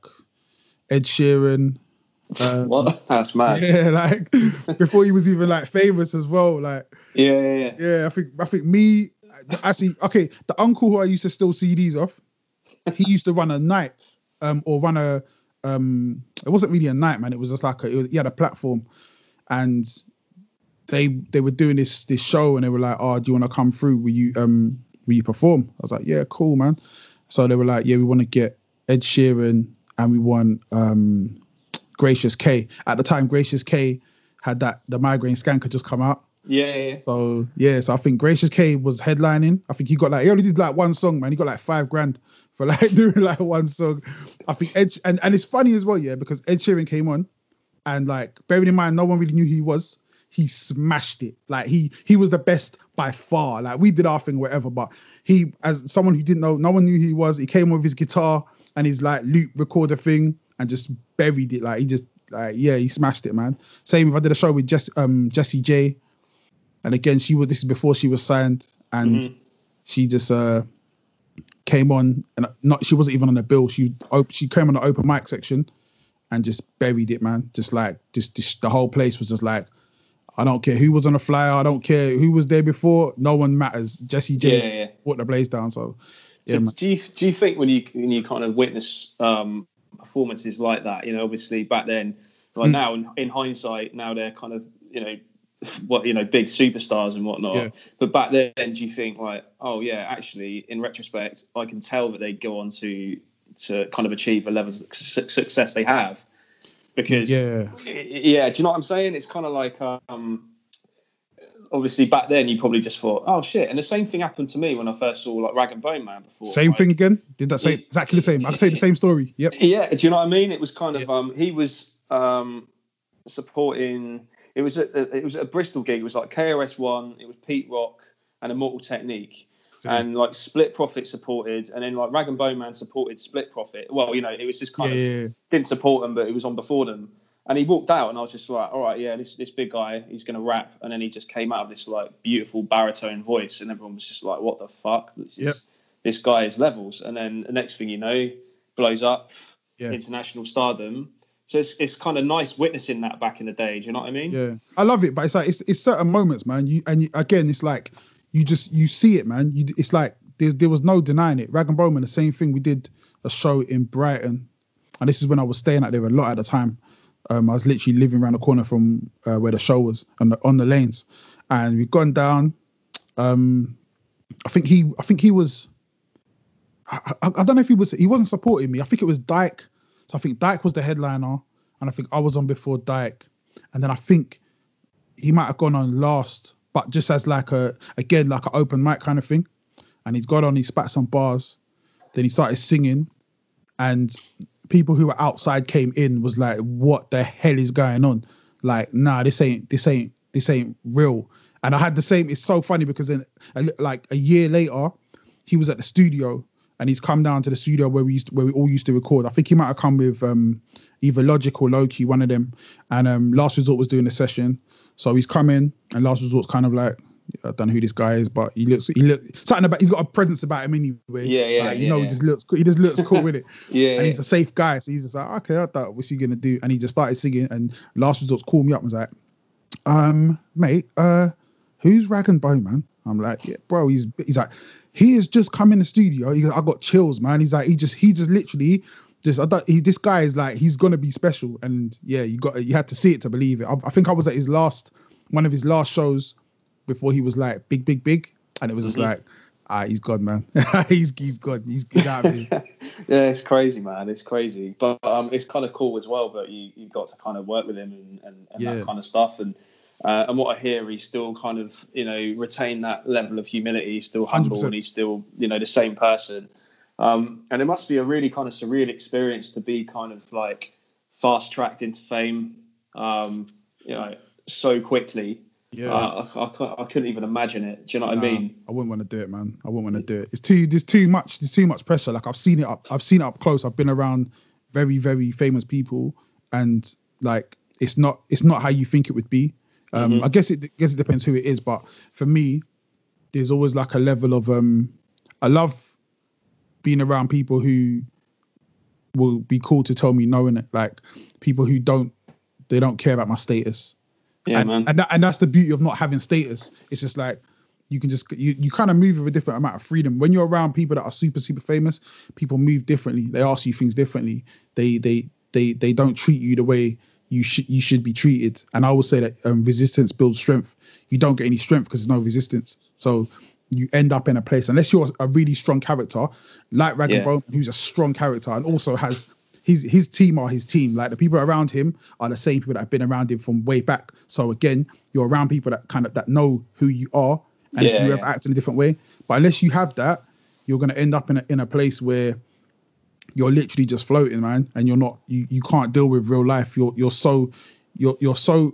[SPEAKER 1] Ed Sheeran,
[SPEAKER 2] What? That's mad.
[SPEAKER 1] Yeah, like before he was even like famous as well. Like,
[SPEAKER 2] yeah.
[SPEAKER 1] I think me actually, okay, the uncle who I used to steal CDs off, he used to run a night, or run a it wasn't really a night, man. It was just like he had a platform, and they were doing this show, and they were like, "Oh, do you want to come through? Will you perform?" I was like, "Yeah, cool, man." So they were like, "Yeah, we want to get Ed Sheeran, and we want Gracious K." At the time, Gracious K had the Migraine Skank had just come out.
[SPEAKER 2] Yeah.
[SPEAKER 1] So I think Gracious K was headlining. I think he only did like one song, man. He got like $5,000 for like doing like one song. I think and it's funny as well, yeah, because Ed Sheeran came on, and like bearing in mind no one really knew who he was. He smashed it. Like he was the best by far. Like we did our thing, whatever, but he, as someone who didn't know, no one knew who he was. He came on with his guitar and his like loop recorder thing and just buried it. Like he smashed it, man. Same if I did a show with Jessie J. And again, this is before she was signed, and she just came on, and she wasn't even on the bill. She came on the open mic section, and just buried it, man. Just the whole place was just like, I don't care who was on the flyer, I don't care who was there before, no one matters. Jessie J put the place down. So
[SPEAKER 2] do you think when you kind of witness performances like that, obviously back then, like now in hindsight, now they're kind of big superstars and whatnot, but back then, do you think like, oh yeah, actually in retrospect I can tell that they go on to kind of achieve a level of success they have, because do you know what I'm saying? It's kind of like obviously back then you probably just thought, oh shit, and the same thing happened to me when I first saw like Rag and Bone Man before.
[SPEAKER 1] Same thing again? Did that say exactly the same? I could say the same story. Yep.
[SPEAKER 2] Yeah, do you know what I mean? It was kind of he was supporting. It was a Bristol gig. It was like KRS-One. It was Pete Rock and Immortal Technique, and like Split Profit supported, and then like Rag and Bone Man supported Split Profit. Well, it was just kind of didn't support them, but it was on before them. And he walked out, and I was just like, all right, yeah, this big guy, he's gonna rap, and then he just came out of this like beautiful baritone voice, and everyone was just like, what the fuck? This guy is levels. And then the next thing you know, blows up, international stardom. So it's kind of nice witnessing that back in the day. Do you know what I mean?
[SPEAKER 1] Yeah, I love it, but it's like it's certain moments, man. Again, it's like you see it, man. It's like there was no denying it. Rag and Bone Man, the same thing. We did a show in Brighton, and this is when I was staying out there a lot at the time. I was literally living around the corner from where the show was on the lanes, and we'd gone down. I think he was. I don't know if he wasn't supporting me. I think it was Dyke. So I think Dyke was the headliner, and I think I was on before Dyke, and then I think he might have gone on last, but just as like an open mic kind of thing. And he's got on, he spat some bars, then he started singing, and people who were outside came in, was like, "What the hell is going on? Like, nah, this ain't real." And I had the same. It's so funny because then, like a year later, he was at the studio. And he's come down to the studio where we all used to record. I think he might have come with either Logic or Loki, one of them. And Last Resort was doing a session, so he's come in, and Last Resort's kind of like, I don't know who this guy is, but he looks something about. He's got a presence about him anyway. He just looks cool with it. And he's a safe guy, so he's just like, okay, I thought, what's he gonna do? And he just started singing, and Last Resort's called me up and was like, mate, who's Rag and Bone Man? I'm like, yeah, bro. He's like, he has just come in the studio. He goes, I got chills, man. He's like, he just literally this guy is like, he's gonna be special. And yeah, you had to see it to believe it. I think I was at one of his last shows before he was like big, and it was just like, he's gone, man. he's gone. He's out of here.
[SPEAKER 2] Yeah, it's crazy, man. It's crazy, but it's kind of cool as well that you got to kind of work with him and that kind of stuff. And what I hear, he's still kind of, retain that level of humility. He's still humble 100%. And he's still, the same person. And it must be a really kind of surreal experience to be kind of like fast tracked into fame, so quickly. Yeah, I couldn't even imagine it. Do you know what I mean?
[SPEAKER 1] I wouldn't want to do it, man. I wouldn't want to do it. There's too much pressure. Like I've seen it up close. I've been around very, very famous people, and like it's not how you think it would be. I guess it depends who it is, but for me, there's always like a level of I love being around people who will be cool to tell me no, innit? Like people who don't care about my status.
[SPEAKER 2] Yeah,
[SPEAKER 1] and,
[SPEAKER 2] man.
[SPEAKER 1] And that's the beauty of not having status. It's just like you can just you kind of move with a different amount of freedom. When you're around people that are super, super famous, people move differently. They ask you things differently. They don't treat you the way you should be treated. And I would say that resistance builds strength. You don't get any strength because there's no resistance. So you end up in a place, unless you're a really strong character, like Rag and Bone, who's a strong character and also has his team are his team. Like the people around him are the same people that have been around him from way back. So again, you're around people that know who you are. And if you ever act in a different way, but unless you have that, you're going to end up in a place where you're literally just floating, man, and you're not, you can't deal with real life. You're so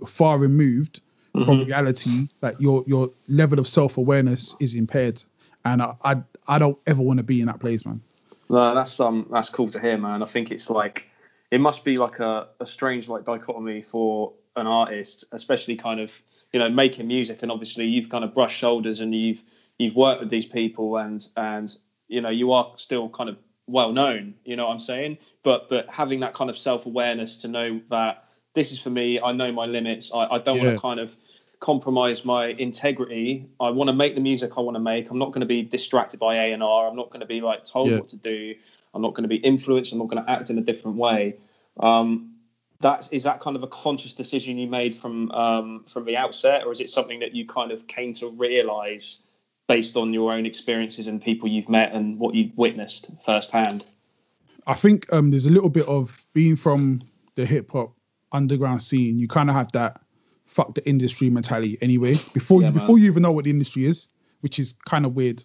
[SPEAKER 1] far removed from reality that your level of self-awareness is impaired, and I don't ever want to be in that place, man.
[SPEAKER 2] No, that's cool to hear, man. I think it's like, it must be like a strange like dichotomy for an artist, especially kind of, you know, making music, and obviously you've kind of brushed shoulders and you've worked with these people, and you know, you are still kind of well known, you know what I'm saying, but having that kind of self-awareness to know that this is for me, I know my limits, I don't want to kind of compromise my integrity. I want to make the music I want to make. I'm not going to be distracted by A&R. I'm not going to be like told what to do. I'm not going to be influenced. I'm not going to act in a different way. Is that kind of a conscious decision you made from the outset, or is it something that you kind of came to realize based on your own experiences and people you've met and what you've witnessed firsthand?
[SPEAKER 1] I think there's a little bit of being from the hip hop underground scene. You kind of have that fuck the industry mentality anyway before you even know what the industry is, which is kind of weird.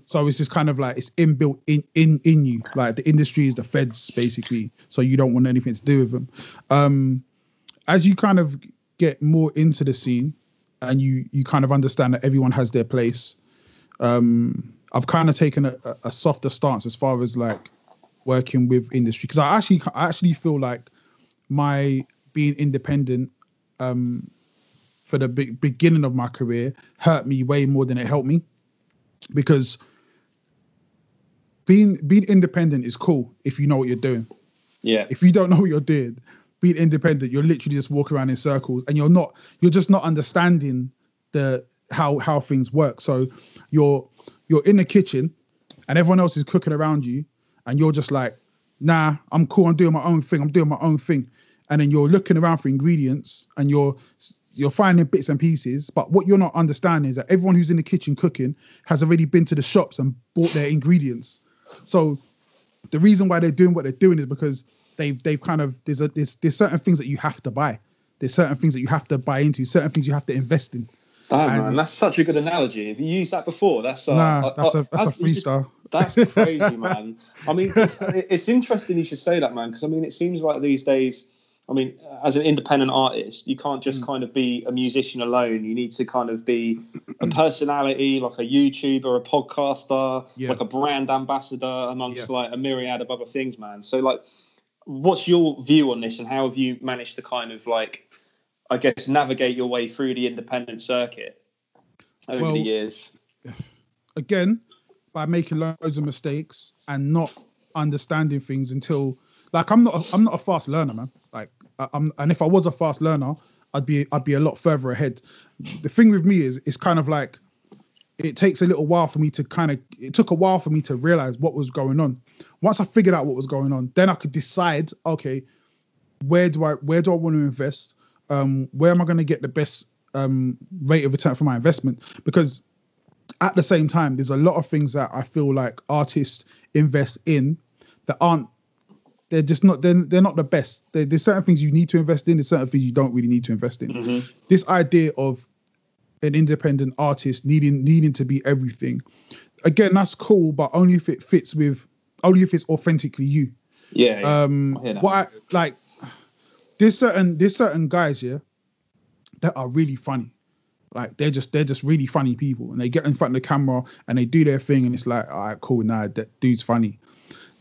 [SPEAKER 1] So it's just kind of like it's inbuilt in you. Like the industry is the feds basically, so you don't want anything to do with them. As you kind of get more into the scene and you kind of understand that everyone has their place, I've kind of taken a softer stance as far as like working with industry, because I actually feel like my being independent for the beginning of my career hurt me way more than it helped me, because being independent is cool if you know what you're doing. Yeah. If you don't know what you're doing, being independent, you're literally just walking around in circles, and you're just not understanding how things work. So you're in the kitchen and everyone else is cooking around you, and you're just like, nah, I'm cool, I'm doing my own thing. And then you're looking around for ingredients and you're finding bits and pieces. But what you're not understanding is that everyone who's in the kitchen cooking has already been to the shops and bought their ingredients. So the reason why they're doing what they're doing is because they've kind of, there's certain things that you have to buy. There's certain things that you have to buy into, certain things you have to invest in.
[SPEAKER 2] Damn, man, that's such a good analogy. Have you used that before? That's a
[SPEAKER 1] freestyle.
[SPEAKER 2] That's crazy, man. I mean, it's interesting you should say that, man, because I mean, it seems like these days, I mean, as an independent artist, you can't just kind of be a musician alone. You need to kind of be a personality, like a YouTuber, a podcaster, like a brand ambassador, amongst like a myriad of other things, man. So, like, what's your view on this, and how have you managed to kind of like, I guess, navigate your way through the independent circuit over the years?
[SPEAKER 1] Again, by making loads of mistakes and not understanding things until, like, I'm not a fast learner, man. Like, and if I was a fast learner, I'd be a lot further ahead. The thing with me is, it's kind of like, it takes a little while for me to it took a while for me to realize what was going on. Once I figured out what was going on, then I could decide, okay, where do I want to invest? Where am I going to get the best rate of return for my investment? Because at the same time, there's a lot of things that I feel like artists invest in that aren't, they're just not, they're not the best. There's certain things you need to invest in, there's certain things you don't really need to invest in. Mm-hmm. This idea of an independent artist needing to be everything, again, that's cool, but only if it's authentically you.
[SPEAKER 2] Yeah. I hear that.
[SPEAKER 1] There's certain guys that are really funny. Like they're just really funny people, and they get in front of the camera and they do their thing, and it's like, all right, cool, nah, that dude's funny.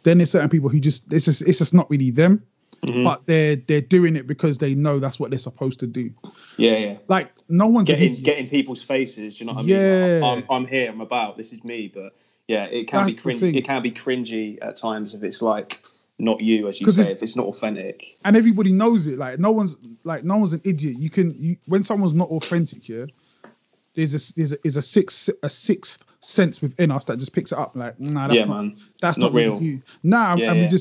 [SPEAKER 1] Then there's certain people who it's just not really them, but they're doing it because they know that's what they're supposed to do.
[SPEAKER 2] Yeah.
[SPEAKER 1] Like no one's
[SPEAKER 2] getting people's faces. You know what I mean? I'm here. I'm about. This is me. But Yeah, it can be cringy. It can be cringy at times if it's like not you, as you say, if it's not authentic.
[SPEAKER 1] And everybody knows it. Like no one's an idiot. When someone's not authentic, yeah, there's a sixth sense within us that just picks it up. Like, nah, that's not
[SPEAKER 2] real.
[SPEAKER 1] Really you. Nah,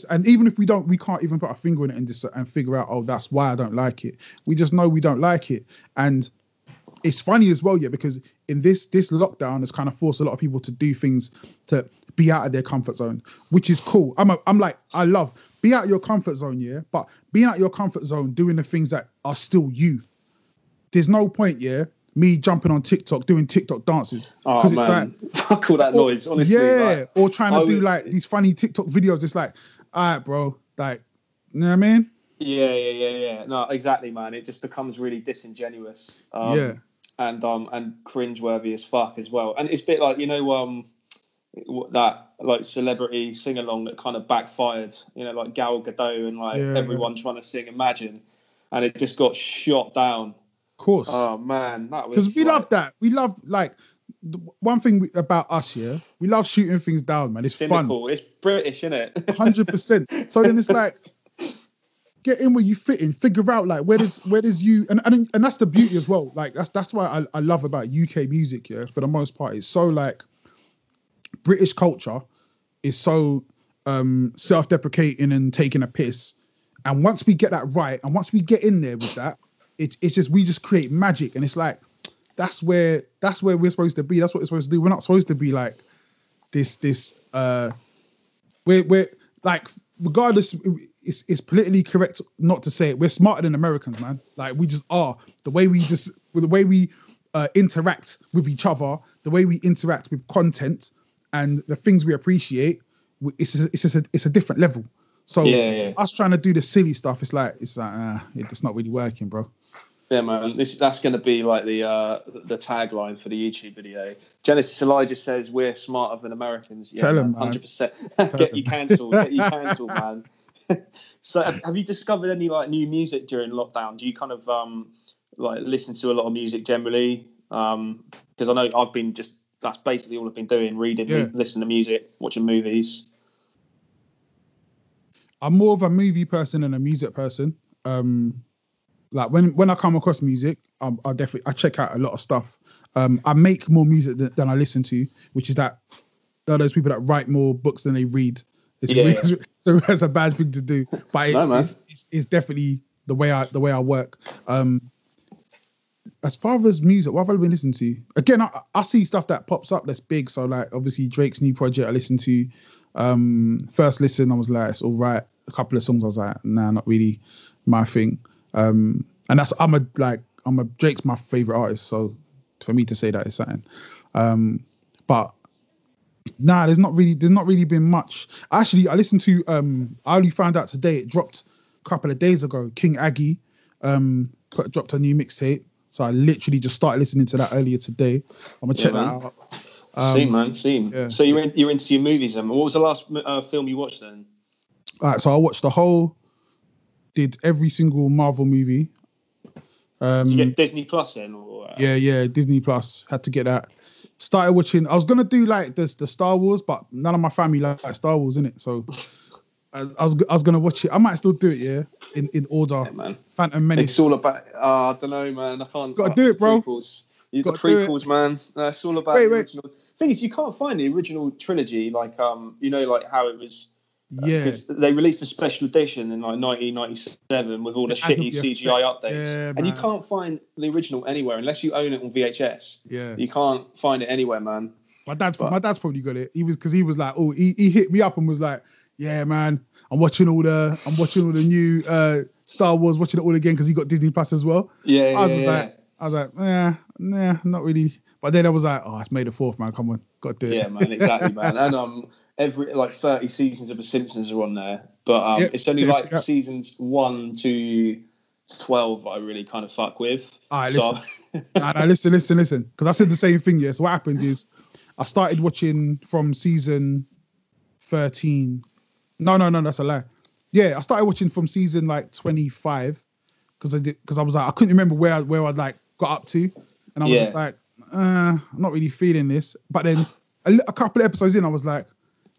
[SPEAKER 1] and even if we can't even put our finger in it and figure out, oh, that's why I don't like it. We just know we don't like it. And it's funny as well, yeah, because in this lockdown has kind of forced a lot of people to do things to be out of their comfort zone, which is cool. I love be out of your comfort zone, yeah, but being out of your comfort zone, doing the things that are still you. There's no point, yeah, me jumping on TikTok, doing TikTok dances.
[SPEAKER 2] Oh man, fuck all that noise, honestly.
[SPEAKER 1] Yeah, or trying to do like these funny TikTok videos. It's like, all right, bro, like, you know what I mean?
[SPEAKER 2] Yeah. No, exactly, man. It just becomes really disingenuous. And cringeworthy as fuck as well. And it's a bit like, that like celebrity sing along that kind of backfired, like Gal Gadot and like everyone trying to sing Imagine, and it just got shot down.
[SPEAKER 1] Of course.
[SPEAKER 2] Oh man, that was
[SPEAKER 1] because we love that. We love like one thing about us, yeah. We love shooting things down, man. It's cynical.
[SPEAKER 2] Fun. It's British, isn't it?
[SPEAKER 1] 100%. So then it's like, get in where you fit in. Figure out like where does you and that's the beauty as well. Like that's why I love about UK music. Yeah, for the most part, it's so like British culture is so self-deprecating and taking a piss. And once we get that right, and once we get in there with that, it's just we just create magic. And it's like that's where we're supposed to be. That's what we're supposed to do. We're not supposed to be like this. We're like, regardless, it's politically correct not to say it. We're smarter than Americans, man. Like we just are. The way we interact with each other, the way we interact with content, and the things we appreciate, it's a different level. So us trying to do the silly stuff, it's not really working, bro.
[SPEAKER 2] Yeah, man. That's going to be like the tagline for the YouTube video. Genesis Elijah says we're smarter than Americans. Yeah,
[SPEAKER 1] tell him,
[SPEAKER 2] 100%. Get you cancelled. Man. So, have you discovered any like new music during lockdown? Do you kind of like listen to a lot of music generally? Because I know I've been that's basically all I've been doing: reading, listening to music, watching movies.
[SPEAKER 1] I'm more of a movie person than a music person. Like when I come across music, I check out a lot of stuff. I make more music than I listen to, which is that there are those people that write more books than they read. So that's a bad thing to do, but it's definitely the way I work. As far as music, what have I been listening to? Again, I see stuff that pops up that's big. So like obviously Drake's new project I listened to. First listen, I was like, it's all right. A couple of songs I was like, nah, not really my thing. And that's Drake's my favorite artist, so for me to say that is something. But nah, there's not really been much. Actually, I listened to I only found out today, it dropped a couple of days ago. King Aggie dropped a new mixtape, so I literally just started listening to that earlier today. I'm gonna check that out.
[SPEAKER 2] Seen. Yeah. So you're into your movies then. What was the last film you watched then?
[SPEAKER 1] All right, so I watched did every single Marvel movie.
[SPEAKER 2] Did you get Disney Plus then? Or,
[SPEAKER 1] Yeah, Disney Plus. Had to get that. Started watching. I was gonna do like the Star Wars, but none of my family like Star Wars, innit? So I was gonna watch it. I might still do it, yeah, in order.
[SPEAKER 2] Yeah, man.
[SPEAKER 1] Phantom Menace.
[SPEAKER 2] It's all about. I don't know, man. I can't.
[SPEAKER 1] Gotta do it, bro.
[SPEAKER 2] You've got prequels, man. It's all about the original. Thing is, you can't find the original trilogy, like like how it was. Because they released a special edition in like 1997 with all the shitty CGI updates, and you can't find the original anywhere unless you own it on VHS. Yeah, you can't find it anywhere, man.
[SPEAKER 1] My dad's probably got it. He was like, oh, he hit me up and was like, yeah, man, I'm watching all the new Star Wars, watching it all again because he got Disney Plus as well. I was like, nah, not really. But then I was like, oh, it's May the 4th, man. Come on, got to do it.
[SPEAKER 2] Yeah, man, exactly, man. And every 30 seasons of The Simpsons are on there, but it's only seasons 1 to 12 I really kind of fuck with.
[SPEAKER 1] All right, listen. Listen. Because I said the same thing. Yeah. So what happened is, I started watching from season 13. No, that's a lie. Yeah, I started watching from season 25 because I was like, I couldn't remember where I'd like got up to, and I was just like, I'm not really feeling this. But then a couple of episodes in, I was like,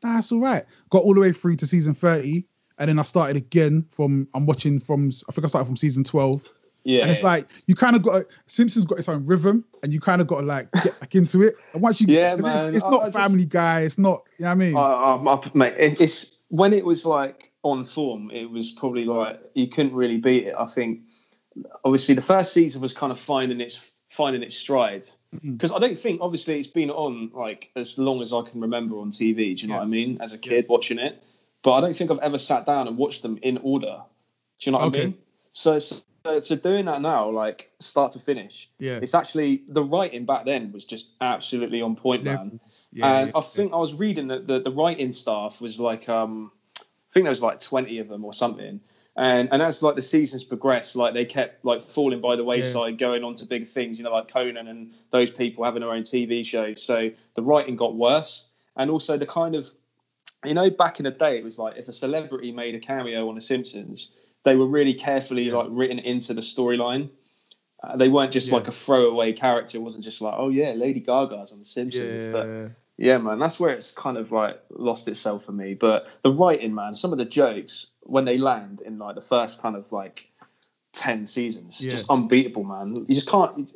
[SPEAKER 1] nah, it's all right. Got all the way through to season 30, and then I started again I think I started from season 12.
[SPEAKER 2] Yeah.
[SPEAKER 1] And it's like, you kind of got, Simpsons got its own rhythm, and you kind of got to like get back into it. And once you,
[SPEAKER 2] man,
[SPEAKER 1] it's not Family Guy, it's not, you know what I mean?
[SPEAKER 2] Mate, it's when it was like on form, it was probably like, you couldn't really beat it. I think, obviously, the first season was kind of finding its stride. Because I don't think, obviously, it's been on like as long as I can remember on TV. Do you know what I mean? As a kid watching it, but I don't think I've ever sat down and watched them in order. Do you know what I mean? So doing that now, like start to finish, it's actually, the writing back then was just absolutely on point, man. I think I was reading that the writing staff was like, I think there was like 20 of them or something. And as like the seasons progressed, like they kept like falling by the wayside, going on to big things, you know, like Conan and those people having their own TV shows. So the writing got worse. And also the kind of, you know, back in the day, it was like if a celebrity made a cameo on The Simpsons, they were really carefully like written into the storyline. They weren't just like a throwaway character. It wasn't just like, oh yeah, Lady Gaga's on The Simpsons. But yeah, man, that's where it's kind of like lost itself for me. But the writing, man, some of the jokes when they land in like the first kind of like 10 seasons, just unbeatable, man. You just can't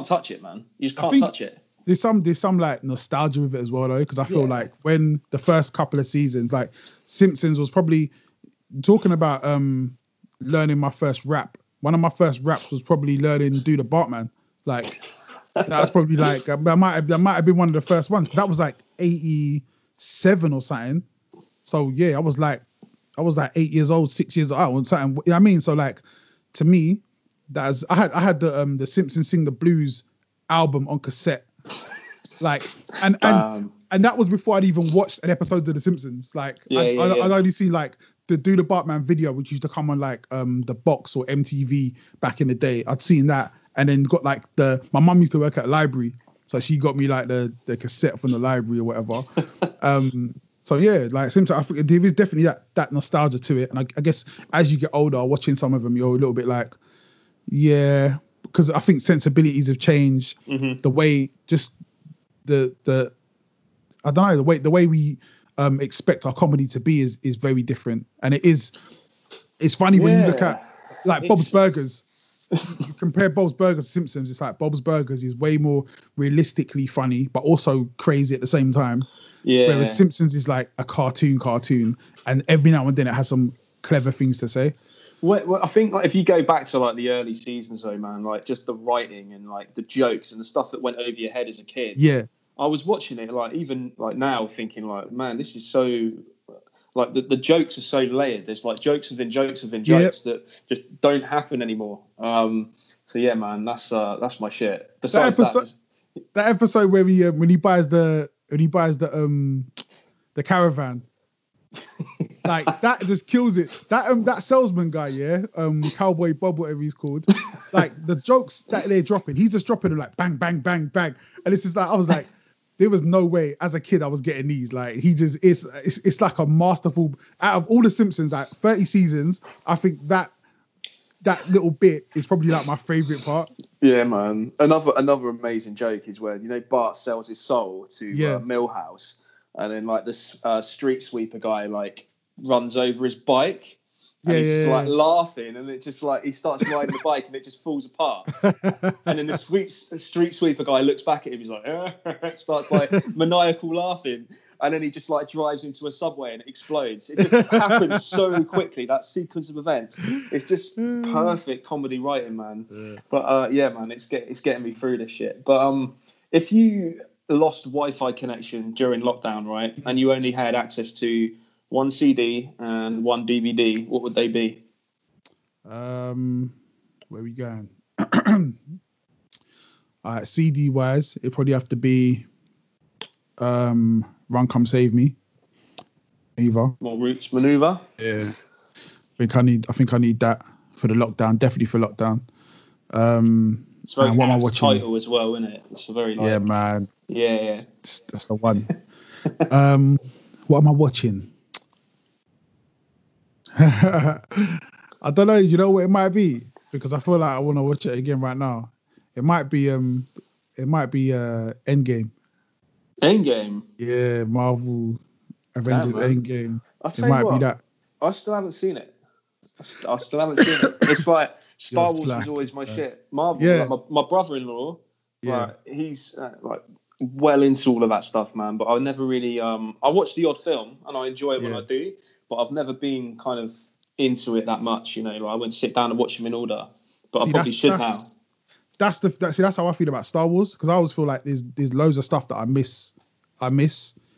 [SPEAKER 2] touch it, man. You just can't touch it.
[SPEAKER 1] There's some like nostalgia with it as well, though, because I feel like when the first couple of seasons, like Simpsons was probably talking about learning my first rap. One of my first raps was probably learning Do the Bartman. Like that's probably like that might have been one of the first ones, because that was like 87 or something. So yeah, I was like 8 years old, 6 years old, or something. You know what I mean? So like, to me, that's I had the Simpsons Sing the Blues album on cassette. Like and that was before I'd even watched an episode of The Simpsons. Like I'd only seen like the Do the Bartman video, which used to come on like the Box or MTV back in the day. I'd seen that, and then got like my mum used to work at a library, so she got me like the cassette from the library or whatever. So yeah, like Simpsons, I think there is definitely that nostalgia to it, and I guess as you get older, watching some of them, you're a little bit like, yeah, because I think sensibilities have changed. The way, just the I don't know, the way we expect our comedy to be is very different, and it's funny when you look at like Bob's Burgers. You compare Bob's Burgers to Simpsons, it's like Bob's Burgers is way more realistically funny, but also crazy at the same time. Whereas Simpsons is like a cartoon, and every now and then it has some clever things to say.
[SPEAKER 2] Well, I think like if you go back to like the early seasons, though, man, like just the writing and like the jokes and the stuff that went over your head as a kid. Yeah, I was watching it like even like now, thinking like, man, this is so like the jokes are so layered. There's like jokes within jokes within jokes that just don't happen anymore. So yeah, man, that's my shit. Besides
[SPEAKER 1] that episode where when he buys the caravan, like that just kills it. That salesman guy, Cowboy Bob, whatever he's called, like the jokes that they're dropping, he's just dropping them like bang, bang, bang, bang, and it's just like I was like, there was no way as a kid I was getting these. Like it's like a masterful. Out of all the Simpsons, like 30 seasons, I think that little bit is probably like my favorite part.
[SPEAKER 2] Yeah, man. Another amazing joke is where, you know, Bart sells his soul to Milhouse, and then like this street sweeper guy like runs over his bike, and he's just like laughing, and it just like he starts riding the bike and it just falls apart. And then the street sweeper guy looks back at him, he's like starts like maniacal laughing, and then he just like drives into a subway and it explodes. It just happens so quickly, that sequence of events. It's just perfect comedy writing, man. But yeah, man, it's getting me through this shit. But if you lost Wi-Fi connection during lockdown, right, and you only had access to one CD and one DVD, what would they be?
[SPEAKER 1] Where are we going? CD wise, it'd probably have to be Run Come Save Me. Eva.
[SPEAKER 2] More Roots Maneuver.
[SPEAKER 1] Yeah. I think I need that for the lockdown, definitely for lockdown.
[SPEAKER 2] It's very what am I watching? Title as well, isn't it? It's a very
[SPEAKER 1] yeah, man.
[SPEAKER 2] Yeah.
[SPEAKER 1] That's the one. What am I watching? I don't know. You know what it might be, because I feel like I want to watch it again right now. It might be Endgame.
[SPEAKER 2] Endgame.
[SPEAKER 1] Yeah, Marvel Avengers Endgame.
[SPEAKER 2] I'll
[SPEAKER 1] It
[SPEAKER 2] tell you
[SPEAKER 1] might be
[SPEAKER 2] what,
[SPEAKER 1] that.
[SPEAKER 2] I still haven't seen it. I still haven't seen it. It's like
[SPEAKER 1] You're
[SPEAKER 2] Star Wars was
[SPEAKER 1] slack.
[SPEAKER 2] always my shit. Marvel,
[SPEAKER 1] Yeah.
[SPEAKER 2] like my brother-in-law,
[SPEAKER 1] Yeah.
[SPEAKER 2] he's like well into all of that stuff, man. But I never really. I watch the odd film and I enjoy it when I do, but I've never been kind of into it that much. You know, like I wouldn't sit down and watch them in order, but I probably should now.
[SPEAKER 1] That's how I feel about Star Wars, because I always feel like there's loads of stuff that I miss,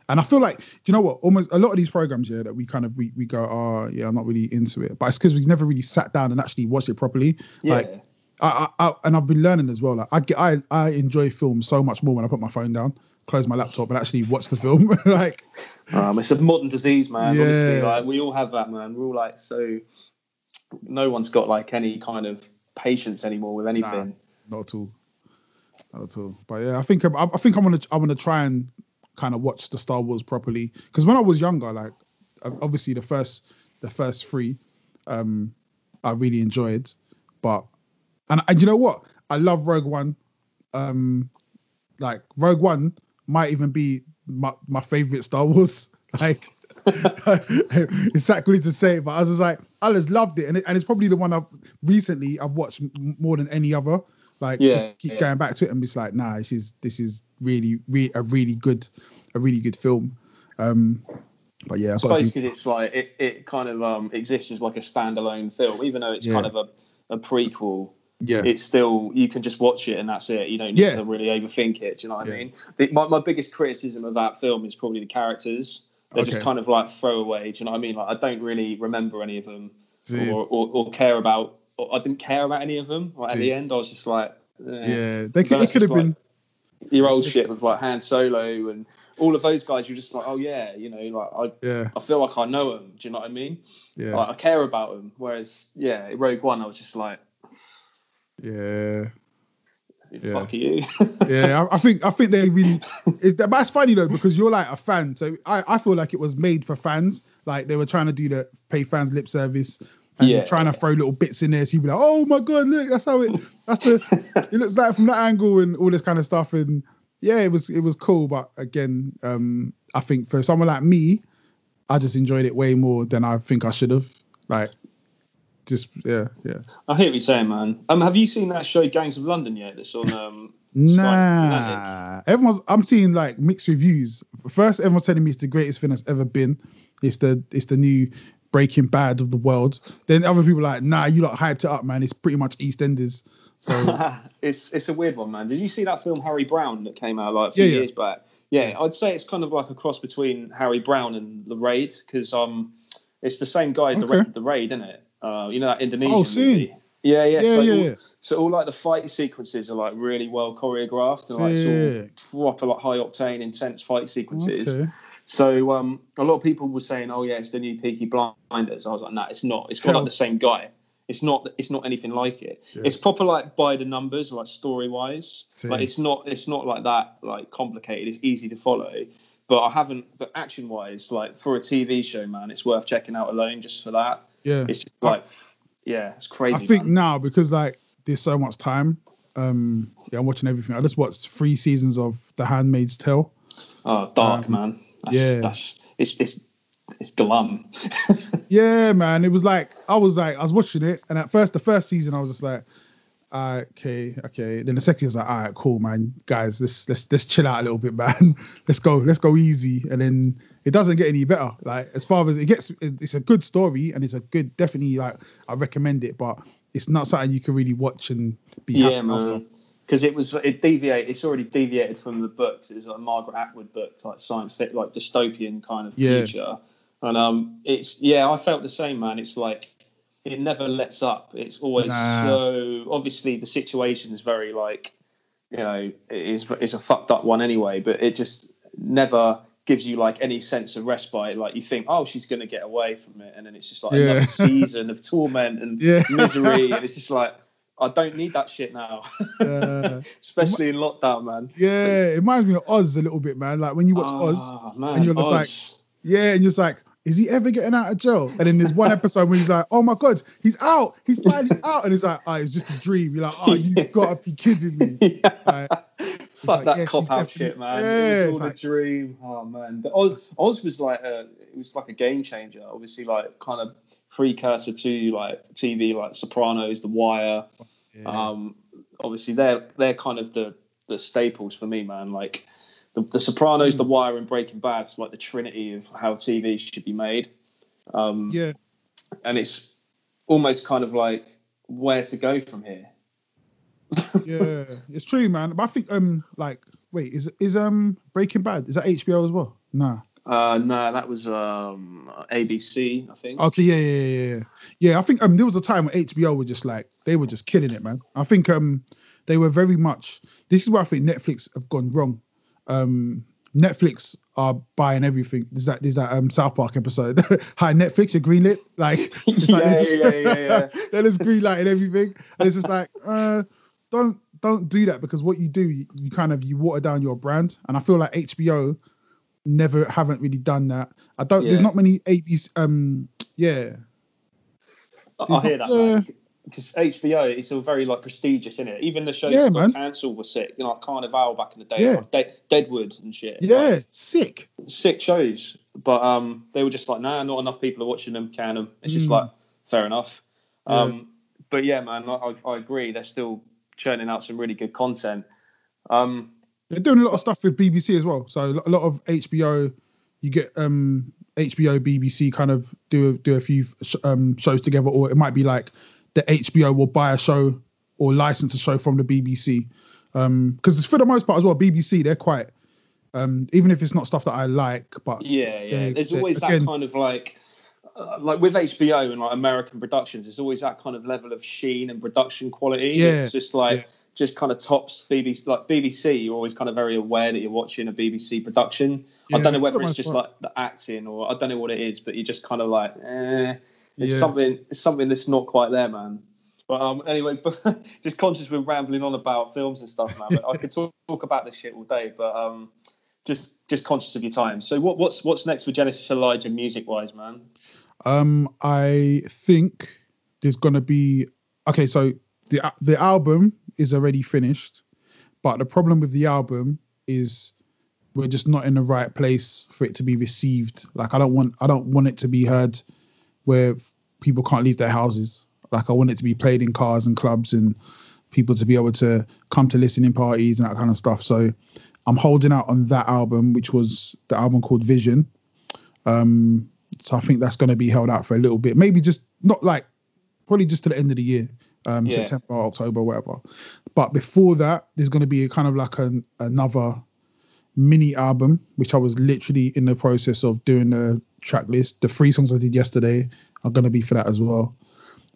[SPEAKER 1] and I feel like, do you know what? Almost a lot of these programs that we kind of we go, oh yeah, I'm not really into it, but it's because we've never really sat down and actually watched it properly.
[SPEAKER 2] Yeah.
[SPEAKER 1] Like I and I've been learning as well. Like I enjoy films so much more when I put my phone down, close my laptop, and actually watch the film. Like,
[SPEAKER 2] it's a modern disease, man.
[SPEAKER 1] Yeah.
[SPEAKER 2] Honestly, like we all have that, man. We're all like, so no one's got like any kind of patience anymore with anything.
[SPEAKER 1] Not at all. But yeah, I think I'm gonna try and kind of watch the Star Wars properly, because when I was younger, like obviously the first three, I really enjoyed, but and you know what? I love Rogue One. Like Rogue One might even be my favorite Star Wars. Like, it's sacrilege to say it, but I was just like, I just loved it, and it's probably the one I've watched more than any other. Like, just keep going back to it and be like, nah, this is really a really good film. But yeah, I
[SPEAKER 2] suppose because it's like it kind of exists as like a standalone film, even though it's kind of a prequel. Yeah, it's still, you can just watch it and that's it. You don't need to really overthink it. Do you know what I mean? My biggest criticism of that film is probably the characters. They're just kind of like throwaway. Do you know what I mean? Like, I don't really remember any of them or care about. I didn't care about any of them. Like, at the end, I was just like,
[SPEAKER 1] they could have been
[SPEAKER 2] your old shit with like Han Solo and all of those guys. You're just like, oh yeah, you know, like I feel like I know them. Do you know what I mean? Yeah, like, I care about them. Whereas, Rogue One, I was just like, fuck you.
[SPEAKER 1] I think they really. But it's funny though, because you're like a fan, so I feel like it was made for fans. Like, they were trying to pay fans lip service. And trying to throw little bits in there, so you'd be like, "Oh my god, look! It looks like from that angle and all this kind of stuff." And yeah, it was cool. But again, I think for someone like me, I just enjoyed it way more than I think I should have. Like, just yeah.
[SPEAKER 2] I hear what you're saying, man. Have you seen that show Gangs of London yet? That's on
[SPEAKER 1] Nah. I'm seeing like mixed reviews. First, everyone's telling me it's the greatest thing that's ever been. It's the new Breaking Bad of the world. Then other people are like, nah, you lot hyped it up, man. It's pretty much EastEnders. So
[SPEAKER 2] it's a weird one, man. Did you see that film Harry Brown that came out like a few years back? Yeah, I'd say it's kind of like a cross between Harry Brown and The Raid, because it's the same guy directed The Raid, isn't it? You know, that Indonesian movie. Yeah. So all like the fight sequences are like really well choreographed and like it's all proper like high octane, intense fight sequences. Okay. So a lot of people were saying, "Oh yeah, it's the new Peaky Blinders." I was like, "Nah, it's not. It's got like the same guy. It's not anything like it. Yeah. It's proper like by the numbers, like story wise. Like it's not like that like complicated. It's easy to follow. But but action wise, like for a TV show, man, it's worth checking out alone just for that. Yeah, it's just like it's crazy.
[SPEAKER 1] I think now, because like there's so much time. I'm watching everything. I just watched 3 seasons of The Handmaid's Tale.
[SPEAKER 2] Oh, dark, man. It's glum.
[SPEAKER 1] Yeah, man. It was like I was watching it, and at first, the first season, I was just like, okay. Then the second season, I was like, all right, cool, man. Guys, let's chill out a little bit, man. Let's go easy. And then it doesn't get any better. Like, as far as it gets, it's a good story, and it's a good, definitely, like, I recommend it, but it's not something you can really watch and be happy
[SPEAKER 2] man. Because it's already deviated from the books. It was like a Margaret Atwood book, like science fiction, like dystopian kind of future. And I felt the same, man. It's like it never lets up. It's always so obviously the situation is very like, you know, it's a fucked up one anyway. But it just never gives you like any sense of respite. Like, you think, oh, she's gonna get away from it, and then it's just like another season of torment and misery, and it's just like, I don't need that shit now. Especially in lockdown, man.
[SPEAKER 1] Yeah, it reminds me of Oz a little bit, man. Like when you watch Oz, man, and you're just like, and you're just like, is he ever getting out of jail? And then there's one episode where he's like, oh my God, he's out. He's finally out. And it's like, it's just a dream. You're like, you gotta be kidding me.
[SPEAKER 2] Fuck that cop out shit, man. It was all a dream. Oh man, but Oz was like it was like a game changer. Obviously, like kind of precursor to like TV, like Sopranos, The Wire. Yeah. Obviously, they're kind of the staples for me, man. Like the Sopranos, The Wire, and Breaking Bad. It's like the trinity of how TV should be made. And it's almost kind of like where to go from here.
[SPEAKER 1] Yeah, it's true, man. But I think wait, is Breaking Bad, is that HBO as well? Nah.
[SPEAKER 2] No, that was ABC, I think.
[SPEAKER 1] Okay, yeah. I think there was a time when HBO were just like they were just killing it, man. I think they were very much. This is where I think Netflix have gone wrong. Netflix are buying everything. There's that South Park episode. Hi Netflix, you're greenlit. Like, yeah. They're just greenlighting everything, and it's just like don't do that, because what you do, you water down your brand. And I feel like HBO haven't really done that. There's not many ABC.
[SPEAKER 2] I hear that, man. Because HBO, it's all very like prestigious, isn't it? Even the shows that got cancelled were sick. You know, like Carnival back in the day, like Deadwood and shit.
[SPEAKER 1] Yeah,
[SPEAKER 2] like,
[SPEAKER 1] sick
[SPEAKER 2] shows. But they were just like, nah, not enough people are watching them. Can them? It's just like fair enough. Yeah. But yeah, man, I agree. They're still churning out some really good content.
[SPEAKER 1] They're doing a lot of stuff with BBC as well. So a lot of HBO, you get HBO, BBC kind of do a few shows together, or it might be like the HBO will buy a show or license a show from the BBC. Because for the most part as well, BBC, they're quite, even if it's not stuff that I like, but
[SPEAKER 2] there's always that kind of like with HBO and like American productions, there's always that kind of level of sheen and production quality. It's just like just kind of tops BBC. Like BBC, you're always kind of very aware that you're watching a BBC production. I don't know whether it's just like the acting or I don't know what it is, but you're just kind of like, it's something that's not quite there, man. But anyway, just conscious we're rambling on about films and stuff, man. But I could talk about this shit all day, but just conscious of your time. So what's next for Genesis Elijah music wise, man?
[SPEAKER 1] I think there's gonna be so the album is already finished, but the problem with the album is we're just not in the right place for it to be received. Like I don't want it to be heard where people can't leave their houses. Like I want it to be played in cars and clubs and people to be able to come to listening parties and that kind of stuff. So I'm holding out on that album, which was the album called Vision. So I think that's going to be held out for a little bit. Maybe just probably just to the end of the year, September, October, whatever. But before that, there's going to be a kind of like another mini album, which I was literally in the process of doing the track list. The 3 songs I did yesterday are going to be for that as well.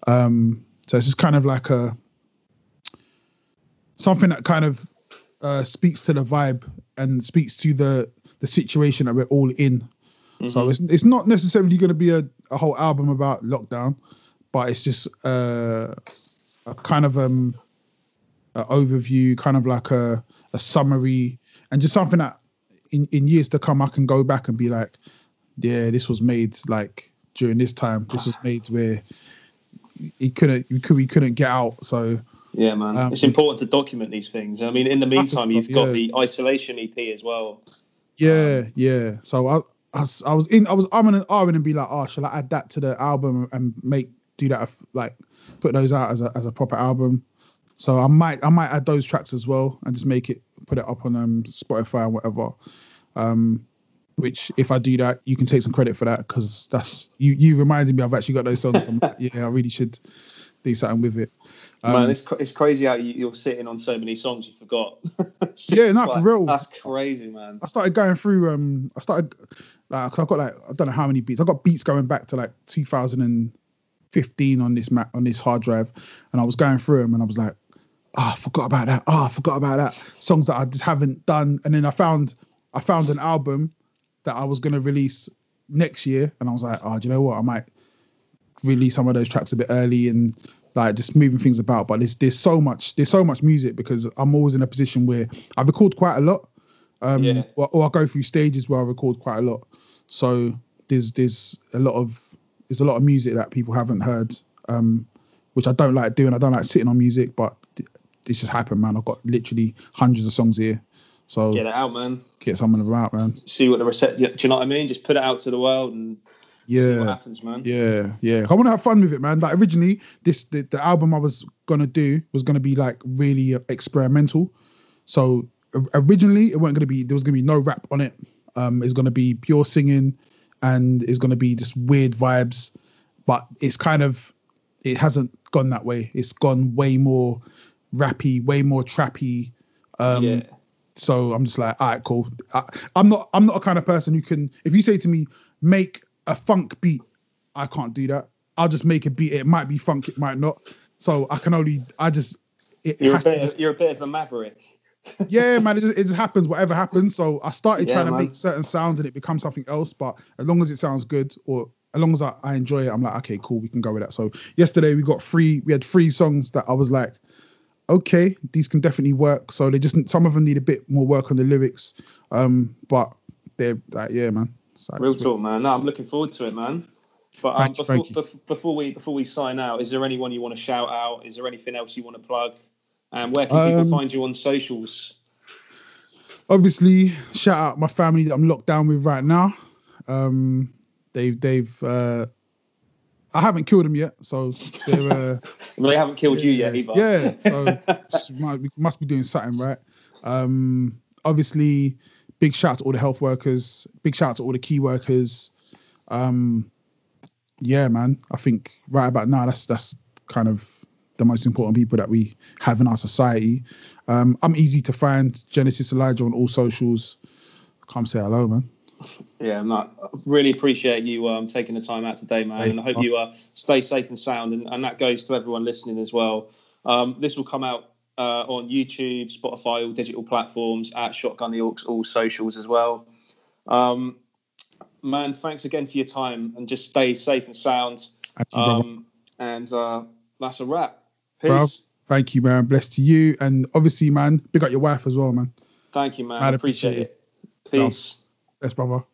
[SPEAKER 1] So it's just kind of like something that kind of speaks to the vibe and speaks to the situation that we're all in. Mm-hmm. So it's not necessarily going to be a whole album about lockdown, but it's just a kind of an overview, kind of like a summary, and just something that in years to come I can go back and be like, yeah, this was made like during this time. This was made where we couldn't get out. So
[SPEAKER 2] yeah, man, it's important to document these things. I mean, in the meantime, you've got the Isolation EP as well.
[SPEAKER 1] Yeah. So I was umming and ahhing and be like, shall I add that to the album and do that, like put those out as a proper album? So I might add those tracks as well and just put it up on Spotify or whatever. Which if I do that, you can take some credit for that, because that's you reminded me I've actually got those songs. I'm like, yeah, I really should do something with it.
[SPEAKER 2] Man, it's crazy how you're sitting on so many songs you forgot.
[SPEAKER 1] For real.
[SPEAKER 2] That's crazy, man.
[SPEAKER 1] I started going through. Cause I've got I don't know how many beats. I got beats going back to like 2015 on this hard drive, and I was going through them, and I was like, I forgot about that. Songs that I just haven't done, and then I found an album that I was gonna release next year, and I was like, do you know what? I might release some of those tracks a bit early and like just moving things about. But there's so much music, because I'm always in a position where I record quite a lot, or I go through stages where I record quite a lot. So there's a lot of music that people haven't heard, which I don't like doing. I don't like sitting on music, but this just happened, man. I've got literally hundreds of songs here. So
[SPEAKER 2] get it out, man.
[SPEAKER 1] Get some of them out, man.
[SPEAKER 2] See what the reception. Do you know what I mean? Just put it out to the world and see what happens, man.
[SPEAKER 1] Yeah. I want to have fun with it, man. Like originally, the album I was gonna do was gonna be like really experimental. So originally, there was gonna be no rap on it. It's gonna be pure singing, and it's gonna be just weird vibes. But it hasn't gone that way. It's gone way more rappy, way more trappy. So I'm just like, all right, cool. I'm not a kind of person who can, if you say to me, make a funk beat, I can't do that. I'll just make a beat. It might be funk, it might not. So you're
[SPEAKER 2] a bit of a maverick.
[SPEAKER 1] Yeah, man, it just happens, whatever happens. So I started trying to make certain sounds and it becomes something else. But as long as it sounds good, or as long as I enjoy it, I'm like, okay, cool, we can go with that. So yesterday we had three songs that I was like, okay, these can definitely work. So some of them need a bit more work on the lyrics. But they're like, yeah, man.
[SPEAKER 2] Like, real talk, man. No, I'm looking forward to it, man. But before we sign out, is there anyone you want to shout out? Is there anything else you want to plug? And where can people find you on socials?
[SPEAKER 1] Obviously, shout out my family that I'm locked down with right now. They've I haven't killed them yet, so they're
[SPEAKER 2] they haven't killed you yet either.
[SPEAKER 1] Yeah, so we must be doing something right. Obviously, big shout out to all the health workers, big shout out to all the key workers. Yeah, man, I think right about now that's kind of the most important people that we have in our society. I'm easy to find, Genesis Elijah on all socials. Come say hello, man.
[SPEAKER 2] Yeah, Matt, really appreciate you taking the time out today, man. And I hope you stay safe and sound. And that goes to everyone listening as well. This will come out on YouTube, Spotify, all digital platforms, at Shotgun the Orcs, all socials as well. Man, thanks again for your time, and just stay safe and sound. And that's a wrap. Peace.
[SPEAKER 1] Bro, thank you, man. Blessed to you. And obviously, man, big up your wife as well, man.
[SPEAKER 2] Thank you, man. I appreciate it. Peace.
[SPEAKER 1] Yes, brother.